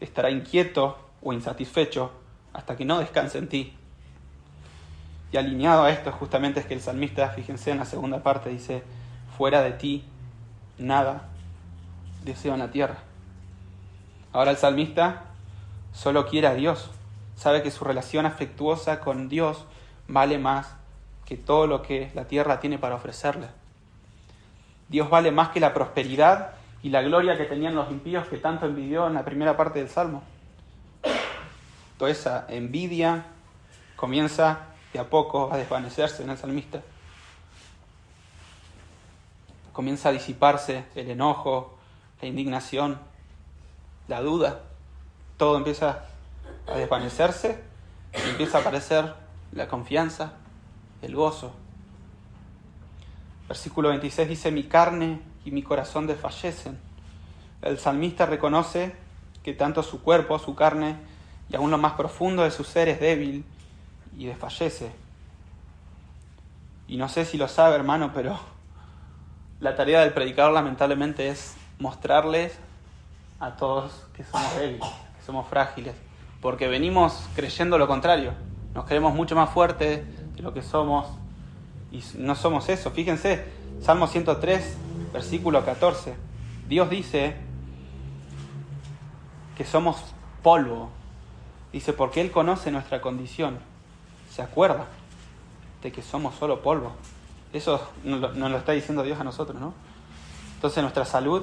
estará inquieto o insatisfecho hasta que no descanse en ti. Y alineado a esto justamente es que el salmista, fíjense en la segunda parte, dice, fuera de ti nada deseo en la tierra. Ahora el salmista solo quiere a Dios, sabe que su relación afectuosa con Dios vale más que todo lo que la tierra tiene para ofrecerle. Dios vale más que la prosperidad y la gloria que tenían los impíos que tanto envidió en la primera parte del Salmo. Toda esa envidia comienza de a poco a desvanecerse en el salmista. Comienza a disiparse el enojo, la indignación, la duda. Todo empieza a desvanecerse y empieza a aparecer la confianza, el gozo. Versículo 26 dice, mi carne y mi corazón desfallecen. El salmista reconoce que tanto su cuerpo, su carne, y aún lo más profundo de su ser es débil y desfallece. Y no sé si lo sabe, hermano, pero la tarea del predicador lamentablemente es mostrarles a todos que somos débiles, que somos frágiles, porque venimos creyendo lo contrario. Nos creemos mucho más fuertes de lo que somos y no somos eso. Fíjense, Salmo 103, versículo 14. Dios dice que somos polvo. Dice, porque Él conoce nuestra condición. Se acuerda de que somos solo polvo. Eso nos lo está diciendo Dios a nosotros, ¿no? Entonces nuestra salud,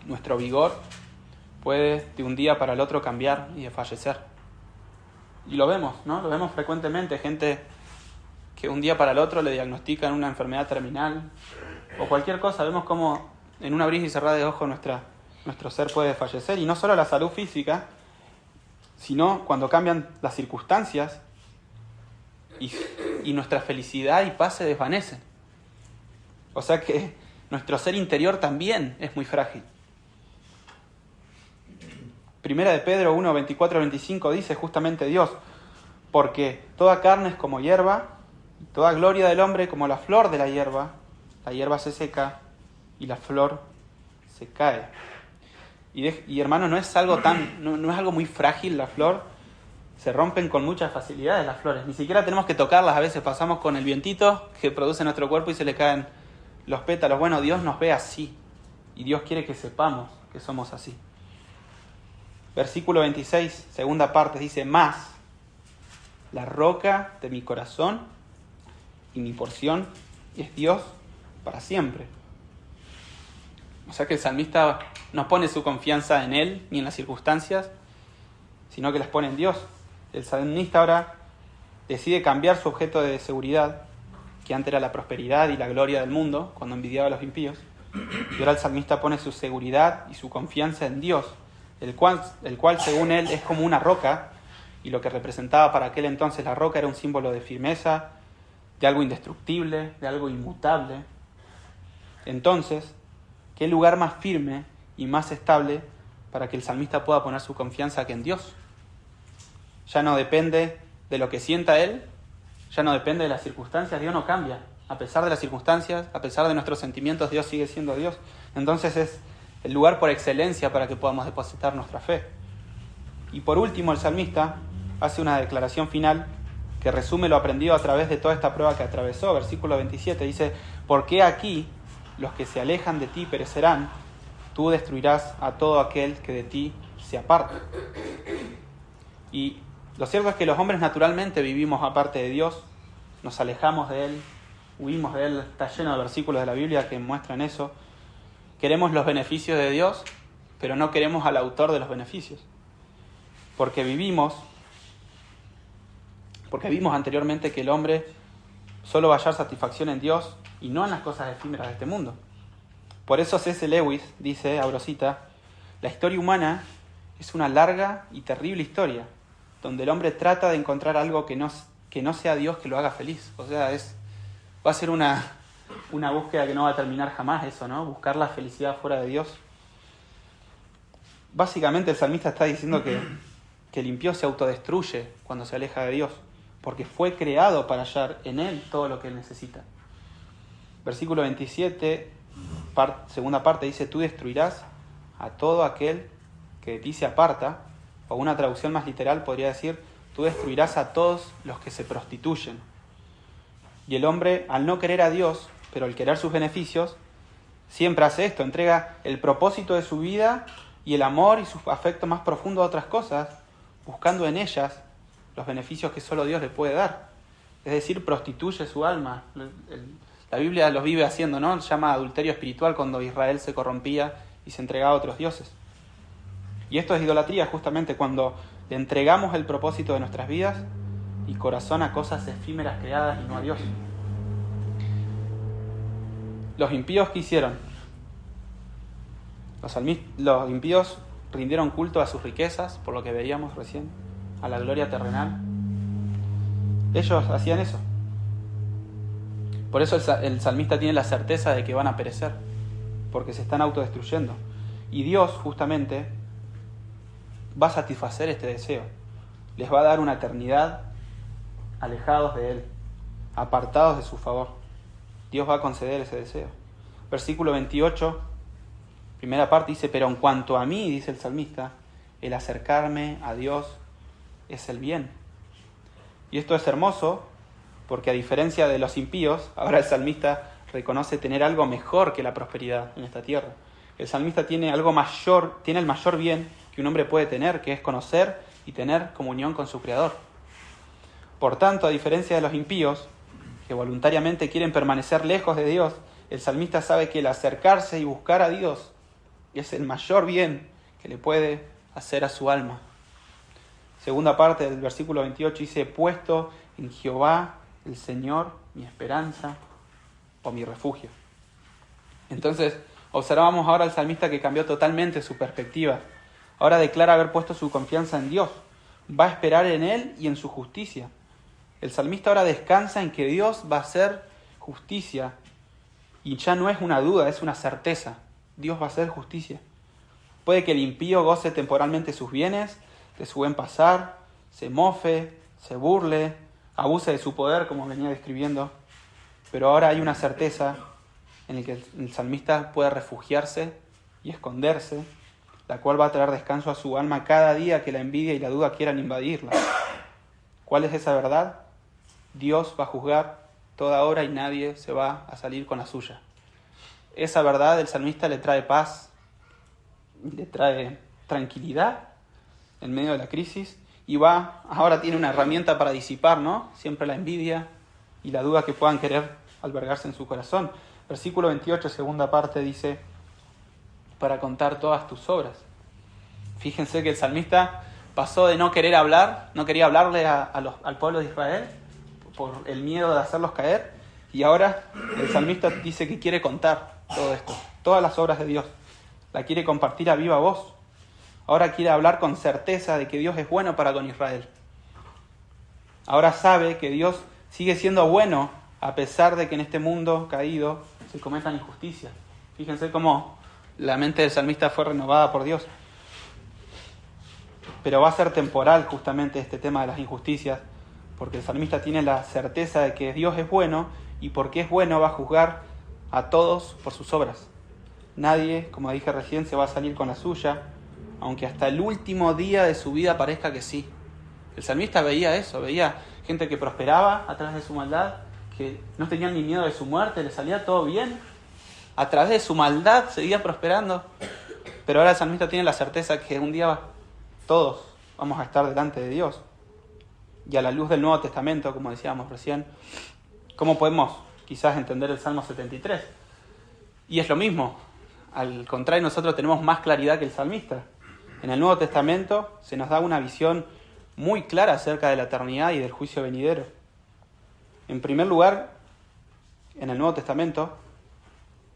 nuestro vigor, puede de un día para el otro cambiar y desfallecer. Y lo vemos, ¿no? Lo vemos frecuentemente, gente que un día para el otro le diagnostican una enfermedad terminal o cualquier cosa. Vemos cómo en un abrir y cerrar de ojos nuestro ser puede fallecer. Y no solo la salud física, sino cuando cambian las circunstancias y nuestra felicidad y paz se desvanecen. O sea que nuestro ser interior también es muy frágil. Primera de Pedro 1, 24-25 dice justamente Dios: porque toda carne es como hierba, y toda gloria del hombre como la flor de la hierba se seca y la flor se cae. Y hermano, no es algo no es algo muy frágil la flor. Se rompen con muchas facilidades las flores. Ni siquiera tenemos que tocarlas. A veces pasamos con el vientito que produce nuestro cuerpo y se le caen los pétalos. Bueno, Dios nos ve así. Y Dios quiere que sepamos que somos así. Versículo 26, segunda parte, dice: más la roca de mi corazón y mi porción es Dios para siempre. O sea que el salmista no pone su confianza en él ni en las circunstancias, sino que las pone en Dios. El salmista ahora decide cambiar su objeto de seguridad, que antes era la prosperidad y la gloria del mundo, cuando envidiaba a los impíos. Y ahora el salmista pone su seguridad y su confianza en Dios, el cual según él es como una roca, y lo que representaba para aquel entonces la roca era un símbolo de firmeza, de algo indestructible, de algo inmutable. Entonces, ¿qué lugar más firme y más estable para que el salmista pueda poner su confianza que en Dios? Ya no depende de lo que sienta él, ya no depende de las circunstancias. Dios no cambia. A pesar de las circunstancias, a pesar de nuestros sentimientos, Dios sigue siendo Dios. Entonces es el lugar por excelencia para que podamos depositar nuestra fe. Y por último, el salmista hace una declaración final que resume lo aprendido a través de toda esta prueba que atravesó. Versículo 27 dice: ¿por qué aquí los que se alejan de ti perecerán? Tú destruirás a todo aquel que de ti se aparta. Y lo cierto es que los hombres naturalmente vivimos aparte de Dios, nos alejamos de Él, huimos de Él. Está lleno de versículos de la Biblia que muestran eso. Queremos los beneficios de Dios, pero no queremos al autor de los beneficios. Porque vimos anteriormente que el hombre solo va a hallar satisfacción en Dios y no en las cosas efímeras de este mundo. Por eso C.S. Lewis dice, abro cita: la historia humana es una larga y terrible historia, donde el hombre trata de encontrar algo que no sea Dios que lo haga feliz. O sea, va a ser una búsqueda que no va a terminar jamás, eso, ¿no? Buscar la felicidad fuera de Dios. Básicamente el salmista está diciendo que el impío se autodestruye cuando se aleja de Dios, porque fue creado para hallar en Él todo lo que Él necesita. Versículo 27, segunda parte, dice: tú destruirás a todo aquel que de ti se aparta, o una traducción más literal podría decir: tú destruirás a todos los que se prostituyen. Y el hombre, al no querer a Dios, pero al querer sus beneficios, siempre hace esto: entrega el propósito de su vida y el amor y su afecto más profundo a otras cosas, buscando en ellas los beneficios que solo Dios le puede dar. Es decir, prostituye su alma. La Biblia los vive haciendo, ¿no? Llama adulterio espiritual cuando Israel se corrompía y se entregaba a otros dioses. Y esto es idolatría, justamente cuando le entregamos el propósito de nuestras vidas y corazón a cosas efímeras creadas y no a Dios. Los impíos, ¿qué hicieron? Los impíos rindieron culto a sus riquezas, por lo que veíamos recién, a la gloria terrenal. Ellos hacían eso. Por eso el salmista tiene la certeza de que van a perecer, porque se están autodestruyendo. Y Dios, justamente, va a satisfacer este deseo. Les va a dar una eternidad alejados de Él, apartados de su favor. Dios va a conceder ese deseo. Versículo 28, primera parte, dice: pero en cuanto a mí, dice el salmista, el acercarme a Dios es el bien. Y esto es hermoso, porque a diferencia de los impíos, ahora el salmista reconoce tener algo mejor que la prosperidad en esta tierra. El salmista tiene el mayor bien que un hombre puede tener, que es conocer y tener comunión con su Creador. Por tanto, a diferencia de los impíos, que voluntariamente quieren permanecer lejos de Dios, el salmista sabe que el acercarse y buscar a Dios es el mayor bien que le puede hacer a su alma. segunda parte del versículo 28 dice, puesto en Jehová, el Señor, mi esperanza o mi refugio. Entonces, observamos ahora al salmista que cambió totalmente su perspectiva. Ahora declara haber puesto su confianza en Dios. Va a esperar en Él y en su justicia. El salmista ahora descansa en que Dios va a hacer justicia. Y ya no es una duda, es una certeza. Dios va a hacer justicia. Puede que el impío goce temporalmente sus bienes, de su buen pasar, se mofe, se burle, abuse de su poder, como venía describiendo. Pero ahora hay una certeza en la que el salmista puede refugiarse y esconderse, la cual va a traer descanso a su alma cada día que la envidia y la duda quieran invadirla. ¿Cuál es esa verdad? Dios va a juzgar toda hora y nadie se va a salir con la suya. Esa verdad el salmista le trae paz, le trae tranquilidad en medio de la crisis y ahora tiene una herramienta para disipar, ¿no? Siempre la envidia y la duda que puedan querer albergarse en su corazón. Versículo 28, segunda parte, dice, para contar todas tus obras. Fíjense que el salmista pasó de no querer hablar, no quería hablarle al pueblo de Israel por el miedo de hacerlos caer, y ahora el salmista dice que quiere contar todo esto, todas las obras de Dios, la quiere compartir a viva voz. Ahora quiere hablar con certeza de que Dios es bueno para con Israel. Ahora sabe que Dios sigue siendo bueno a pesar de que en este mundo caído se cometan injusticias. Fíjense cómo la mente del salmista fue renovada por Dios. Pero va a ser temporal justamente este tema de las injusticias, porque el salmista tiene la certeza de que Dios es bueno y porque es bueno va a juzgar a todos por sus obras. Nadie, como dije recién, se va a salir con la suya, aunque hasta el último día de su vida parezca que sí. El salmista veía eso, veía gente que prosperaba a través de su maldad, que no tenían ni miedo de su muerte, le salía todo bien, a través de su maldad seguía prosperando. Pero ahora el salmista tiene la certeza que un día todos vamos a estar delante de Dios. Y a la luz del Nuevo Testamento, como decíamos recién, ¿cómo podemos quizás entender el Salmo 73? Y es lo mismo, al contrario, nosotros tenemos más claridad que el salmista. En el Nuevo Testamento se nos da una visión muy clara acerca de la eternidad y del juicio venidero. En primer lugar, en el Nuevo Testamento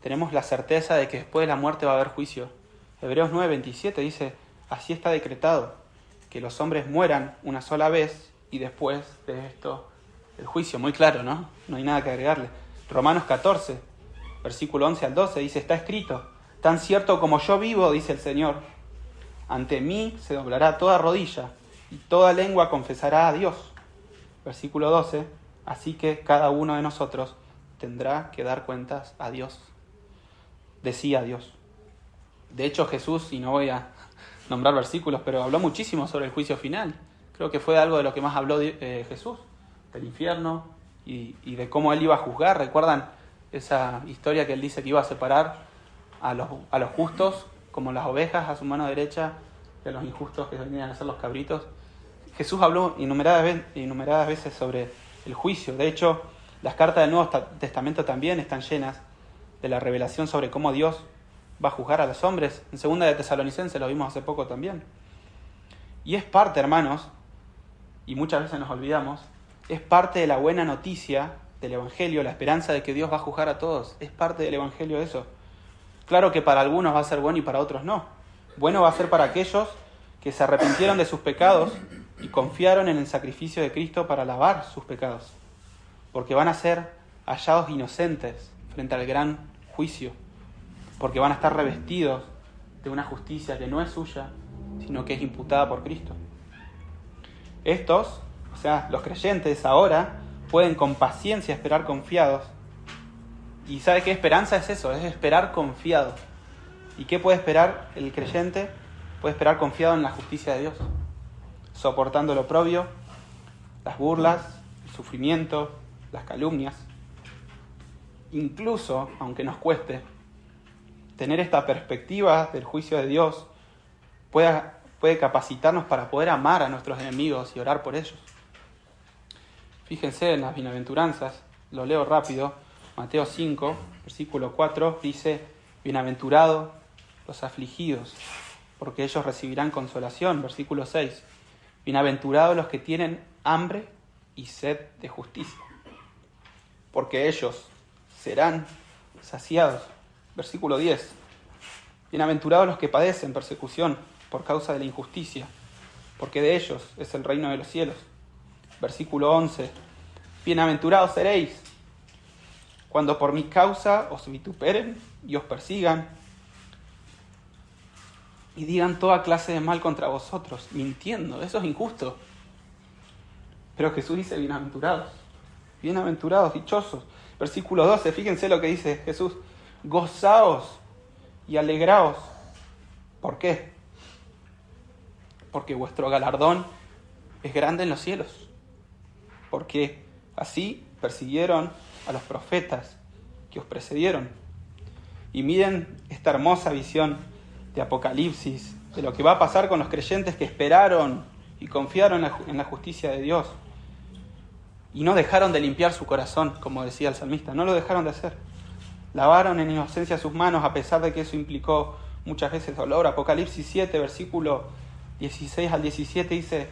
tenemos la certeza de que después de la muerte va a haber juicio. Hebreos 9:27 dice, así está decretado, que los hombres mueran una sola vez y después de esto el juicio. Muy claro, ¿no? No hay nada que agregarle. Romanos 14, versículo 11 al 12 dice, está escrito, tan cierto como yo vivo, dice el Señor, ante mí se doblará toda rodilla y toda lengua confesará a Dios. Versículo 12, así que cada uno de nosotros tendrá que dar cuentas a Dios. Decía Dios. De hecho Jesús, y no voy a nombrar versículos, pero habló muchísimo sobre el juicio final. Creo que fue algo de lo que más habló Jesús, del infierno y de cómo Él iba a juzgar. ¿Recuerdan esa historia que Él dice que iba a separar a los justos como las ovejas a su mano derecha y a los injustos que venían a ser los cabritos? Jesús habló innumeradas veces sobre el juicio. De hecho, las cartas del Nuevo Testamento también están llenas de la revelación sobre cómo Dios va a juzgar a los hombres. En 2 de Tesalonicenses lo vimos hace poco también. Y es parte, hermanos, y muchas veces nos olvidamos, es parte de la buena noticia del Evangelio, la esperanza de que Dios va a juzgar a todos. Es parte del Evangelio eso. Claro que para algunos va a ser bueno y para otros no. Bueno va a ser para aquellos que se arrepintieron de sus pecados y confiaron en el sacrificio de Cristo para lavar sus pecados. Porque van a ser hallados inocentes frente al gran juicio. Porque van a estar revestidos de una justicia que no es suya, sino que es imputada por Cristo. Estos, o sea, los creyentes ahora, pueden con paciencia esperar confiados. ¿Y sabe qué esperanza es eso? Es esperar confiado. ¿Y qué puede esperar el creyente? Puede esperar confiado en la justicia de Dios, soportando el oprobio, las burlas, el sufrimiento, las calumnias. Incluso, aunque nos cueste, tener esta perspectiva del juicio de Dios puede capacitarnos para poder amar a nuestros enemigos y orar por ellos. Fíjense en las bienaventuranzas, lo leo rápido. Mateo 5, versículo 4, dice, bienaventurados los afligidos, porque ellos recibirán consolación. Versículo 6, Bienaventurados los que tienen hambre y sed de justicia, porque ellos serán saciados. Versículo 10. Bienaventurados los que padecen persecución por causa de la injusticia, porque de ellos es el reino de los cielos. Versículo 11. Bienaventurados seréis cuando por mi causa os vituperen y os persigan y digan toda clase de mal contra vosotros, mintiendo. Eso es injusto. Pero Jesús dice bienaventurados, bienaventurados, dichosos. Versículo 12, fíjense lo que dice Jesús. Gozaos y alegraos. ¿Por qué? Porque vuestro galardón es grande en los cielos. Porque así persiguieron a los profetas que os precedieron. Y miren esta hermosa visión de Apocalipsis, de lo que va a pasar con los creyentes que esperaron y confiaron en la justicia de Dios. Y no dejaron de limpiar su corazón, como decía el salmista, no lo dejaron de hacer. Lavaron en inocencia sus manos, a pesar de que eso implicó muchas veces dolor. Apocalipsis 7, versículo 16 al 17 dice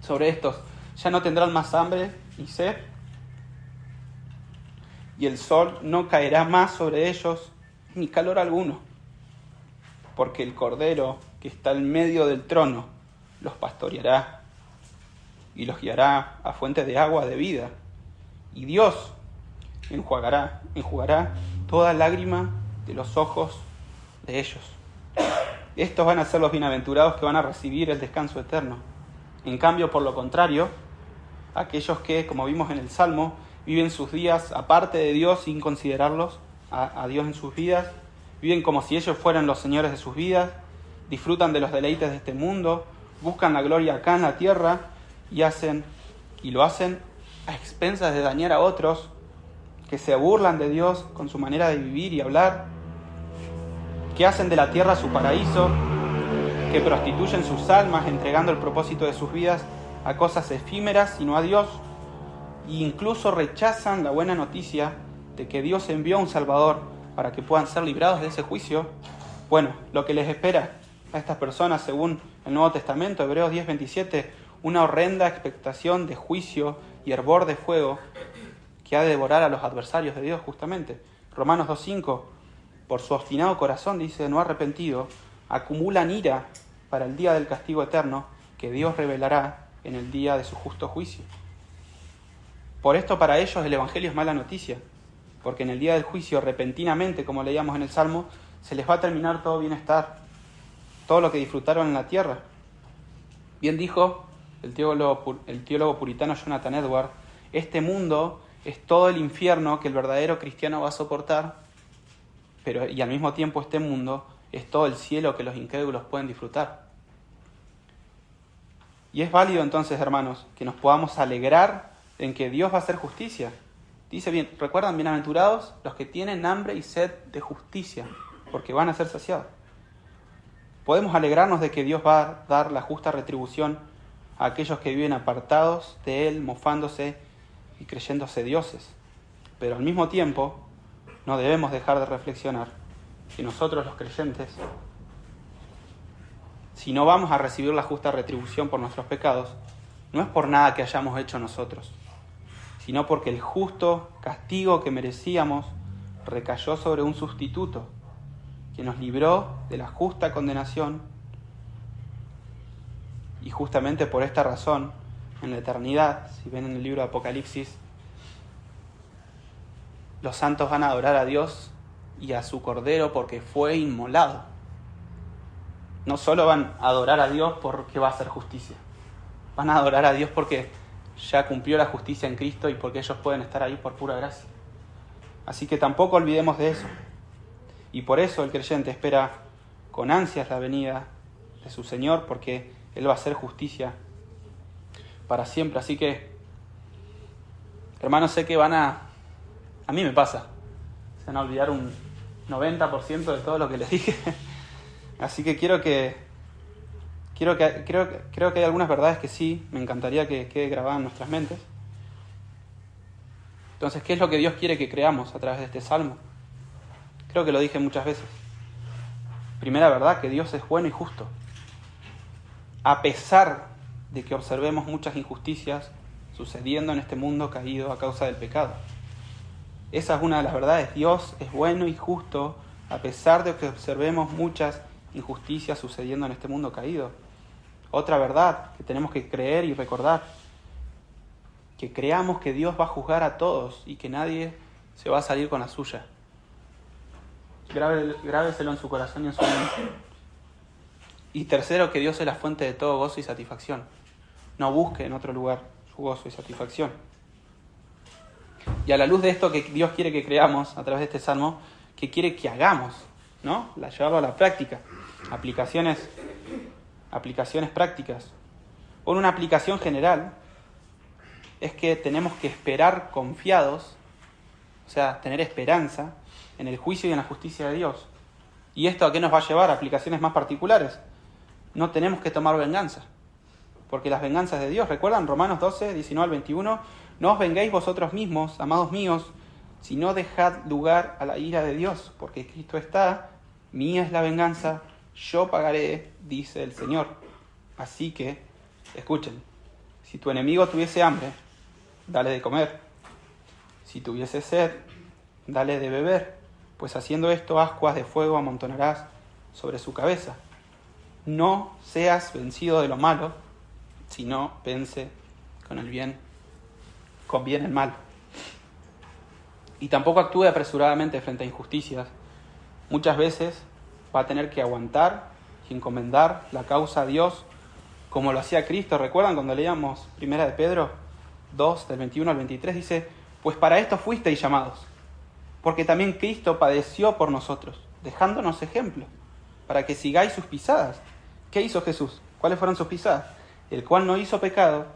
sobre estos: ya no tendrán más hambre ni sed, y el sol no caerá más sobre ellos, ni calor alguno, porque el Cordero que está en medio del trono los pastoreará y los guiará a fuentes de agua de vida, y Dios enjugará toda lágrima de los ojos de ellos. Estos van a ser los bienaventurados que van a recibir el descanso eterno. En cambio, por lo contrario, aquellos que, como vimos en el Salmo, viven sus días aparte de Dios sin considerarlos a Dios en sus vidas, viven como si ellos fueran los señores de sus vidas, disfrutan de los deleites de este mundo, buscan la gloria acá en la tierra y lo hacen a expensas de dañar a otros, que se burlan de Dios con su manera de vivir y hablar, que hacen de la tierra su paraíso, que prostituyen sus almas entregando el propósito de sus vidas a cosas efímeras y no a Dios, e incluso rechazan la buena noticia de que Dios envió a un Salvador para que puedan ser librados de ese juicio. Bueno, lo que les espera a estas personas, según el Nuevo Testamento, Hebreos 10:27, una horrenda expectación de juicio y hervor de fuego que ha de devorar a los adversarios de Dios, justamente. Romanos 2:5, por su obstinado corazón, dice, no arrepentido, acumulan ira para el día del castigo eterno que Dios revelará en el día de su justo juicio. Por esto para ellos el Evangelio es mala noticia, porque en el día del juicio, repentinamente, como leíamos en el Salmo, se les va a terminar todo bienestar, todo lo que disfrutaron en la tierra. Bien dijo el teólogo puritano Jonathan Edwards, este mundo es todo el infierno que el verdadero cristiano va a soportar, y al mismo tiempo este mundo es todo el cielo que los incrédulos pueden disfrutar. Y es válido entonces, hermanos, que nos podamos alegrar en que Dios va a hacer justicia. Dice bien, recuerdan, bienaventurados los que tienen hambre y sed de justicia, porque van a ser saciados. Podemos alegrarnos de que Dios va a dar la justa retribución a aquellos que viven apartados de Él, mofándose y creyéndose dioses. Pero al mismo tiempo, no debemos dejar de reflexionar que nosotros los creyentes, si no vamos a recibir la justa retribución por nuestros pecados, no es por nada que hayamos hecho nosotros, sino porque el justo castigo que merecíamos recayó sobre un sustituto que nos libró de la justa condenación, y justamente por esta razón, en la eternidad, si ven en el libro de Apocalipsis, los santos van a adorar a Dios y a su Cordero porque fue inmolado. No solo van a adorar a Dios porque va a hacer justicia, van a adorar a Dios porque ya cumplió la justicia en Cristo y porque ellos pueden estar ahí por pura gracia. Así que tampoco olvidemos de eso. Y por eso el creyente espera con ansias la venida de su Señor, porque Él va a hacer justicia para siempre. Así que, hermanos, sé que a mí me pasa, se van a olvidar un 90% de todo lo que les dije. Así que creo que hay algunas verdades que sí, me encantaría que quede grabada en nuestras mentes. Entonces, ¿qué es lo que Dios quiere que creamos a través de este salmo? Creo que lo dije muchas veces. Primera verdad, que Dios es bueno y justo. A pesar de que observemos muchas injusticias sucediendo en este mundo caído a causa del pecado. Esa es una de las verdades. Dios es bueno y justo a pesar de que observemos muchas injusticias sucediendo en este mundo caído. Otra verdad que tenemos que creer y recordar, que creamos que Dios va a juzgar a todos y que nadie se va a salir con la suya. Grábeselo en su corazón y en su mente. Y tercero, que Dios es la fuente de todo gozo y satisfacción. No busque en otro lugar su gozo y satisfacción. Y a la luz de esto que Dios quiere que creamos a través de este salmo, que quiere que hagamos, ¿no? Llevarlo a la práctica. Aplicaciones prácticas. Una aplicación general es que tenemos que esperar confiados, o sea, tener esperanza en el juicio y en la justicia de Dios. ¿Y esto a qué nos va a llevar? A aplicaciones más particulares. No tenemos que tomar venganza, porque las venganzas de Dios, ¿recuerdan? Romanos 12, 19 al 21, no os venguéis vosotros mismos, amados míos, sino dejad lugar a la ira de Dios, porque escrito está, mía es la venganza, yo pagaré, dice el Señor. Así que, escuchen, si tu enemigo tuviese hambre, dale de comer. Si tuviese sed, dale de beber, pues haciendo esto ascuas de fuego amontonarás sobre su cabeza. No seas vencido de lo malo, sino vence con bien el mal. Y tampoco actúe apresuradamente frente a injusticias. Muchas veces va a tener que aguantar y encomendar la causa a Dios, como lo hacía Cristo. ¿Recuerdan cuando leíamos 1 de Pedro 2, del 21 al 23? Dice, pues para esto fuisteis llamados, porque también Cristo padeció por nosotros, dejándonos ejemplo, para que sigáis sus pisadas. ¿Qué hizo Jesús? ¿Cuáles fueron sus pisadas? El cual no hizo pecado,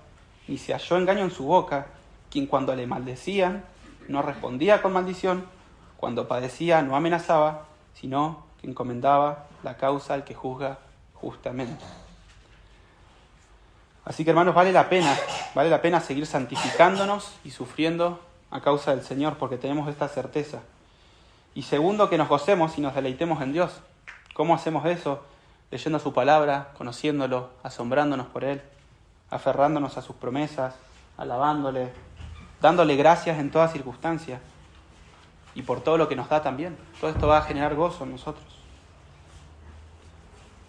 ni se halló engaño en su boca, quien cuando le maldecían, no respondía con maldición, cuando padecía no amenazaba, sino que encomendaba la causa al que juzga justamente. Así que, hermanos, vale la pena seguir santificándonos y sufriendo a causa del Señor, porque tenemos esta certeza. Y segundo, que nos gocemos y nos deleitemos en Dios. ¿Cómo hacemos eso? Leyendo su palabra, conociéndolo, asombrándonos por Él, aferrándonos a sus promesas, alabándole, dándole gracias en toda circunstancia y por todo lo que nos da también. Todo esto va a generar gozo en nosotros.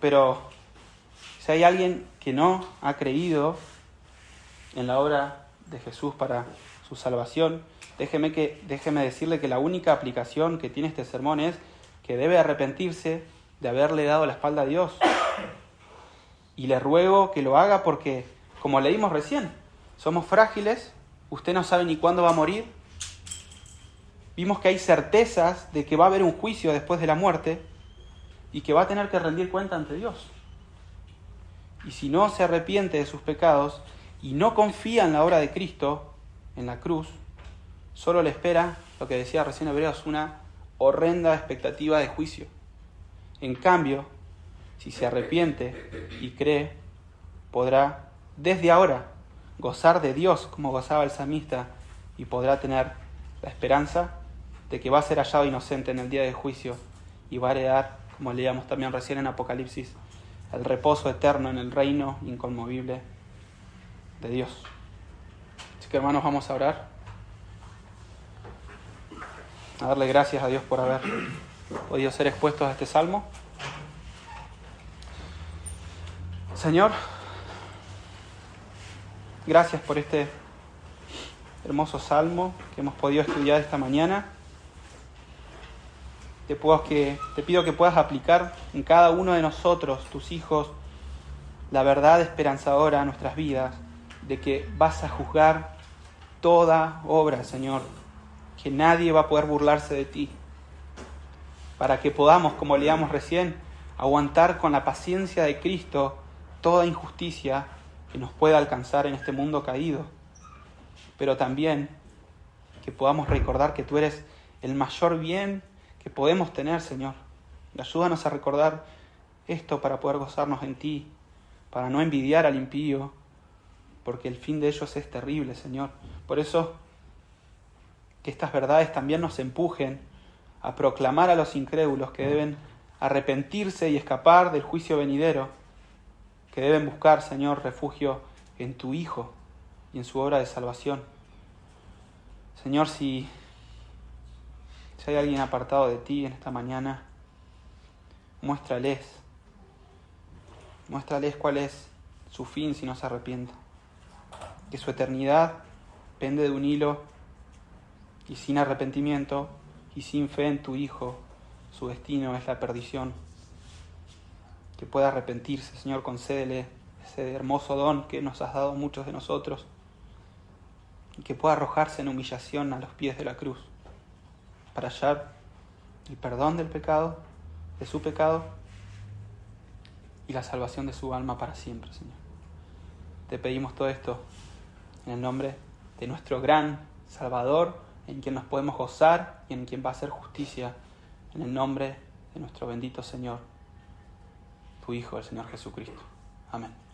Pero si hay alguien que no ha creído en la obra de Jesús para su salvación, déjeme decirle que la única aplicación que tiene este sermón es que debe arrepentirse de haberle dado la espalda a Dios. Y le ruego que lo haga porque, como leímos recién, somos frágiles, usted no sabe ni cuándo va a morir. Vimos que hay certezas de que va a haber un juicio después de la muerte y que va a tener que rendir cuenta ante Dios. Y si no se arrepiente de sus pecados y no confía en la obra de Cristo en la cruz, solo le espera, lo que decía recién Hebreos, una horrenda expectativa de juicio. En cambio, si se arrepiente y cree, podrá desde ahora gozar de Dios como gozaba el salmista y podrá tener la esperanza de que va a ser hallado inocente en el día del juicio y va a heredar, como leíamos también recién en Apocalipsis, el reposo eterno en el reino inconmovible de Dios. Así que, hermanos, vamos a orar, a darle gracias a Dios por haber podido ser expuestos a este salmo. Señor, gracias por este hermoso salmo que hemos podido estudiar esta mañana. Te pido que puedas aplicar en cada uno de nosotros, tus hijos, la verdad esperanzadora a nuestras vidas, de que vas a juzgar toda obra, Señor, que nadie va a poder burlarse de ti, para que podamos, como leíamos recién, aguantar con la paciencia de Cristo toda injusticia que nos pueda alcanzar en este mundo caído, pero también que podamos recordar que tú eres el mayor bien que podemos tener, Señor. Ayúdanos a recordar esto para poder gozarnos en ti, para no envidiar al impío, porque el fin de ellos es terrible, Señor. Por eso, que estas verdades también nos empujen a proclamar a los incrédulos que deben arrepentirse y escapar del juicio venidero, que deben buscar, Señor, refugio en tu Hijo y en su obra de salvación. Señor, si hay alguien apartado de ti en esta mañana, muéstrales cuál es su fin si no se arrepiente. Que su eternidad pende de un hilo y sin arrepentimiento y sin fe en tu Hijo, su destino es la perdición. Que pueda arrepentirse, Señor, concédele ese hermoso don que nos has dado a muchos de nosotros y que pueda arrojarse en humillación a los pies de la cruz para hallar el perdón del pecado, de su pecado y la salvación de su alma para siempre, Señor. Te pedimos todo esto en el nombre de nuestro gran Salvador, en quien nos podemos gozar y en quien va a hacer justicia, en el nombre de nuestro bendito Señor, tu Hijo, el Señor Jesucristo. Amén.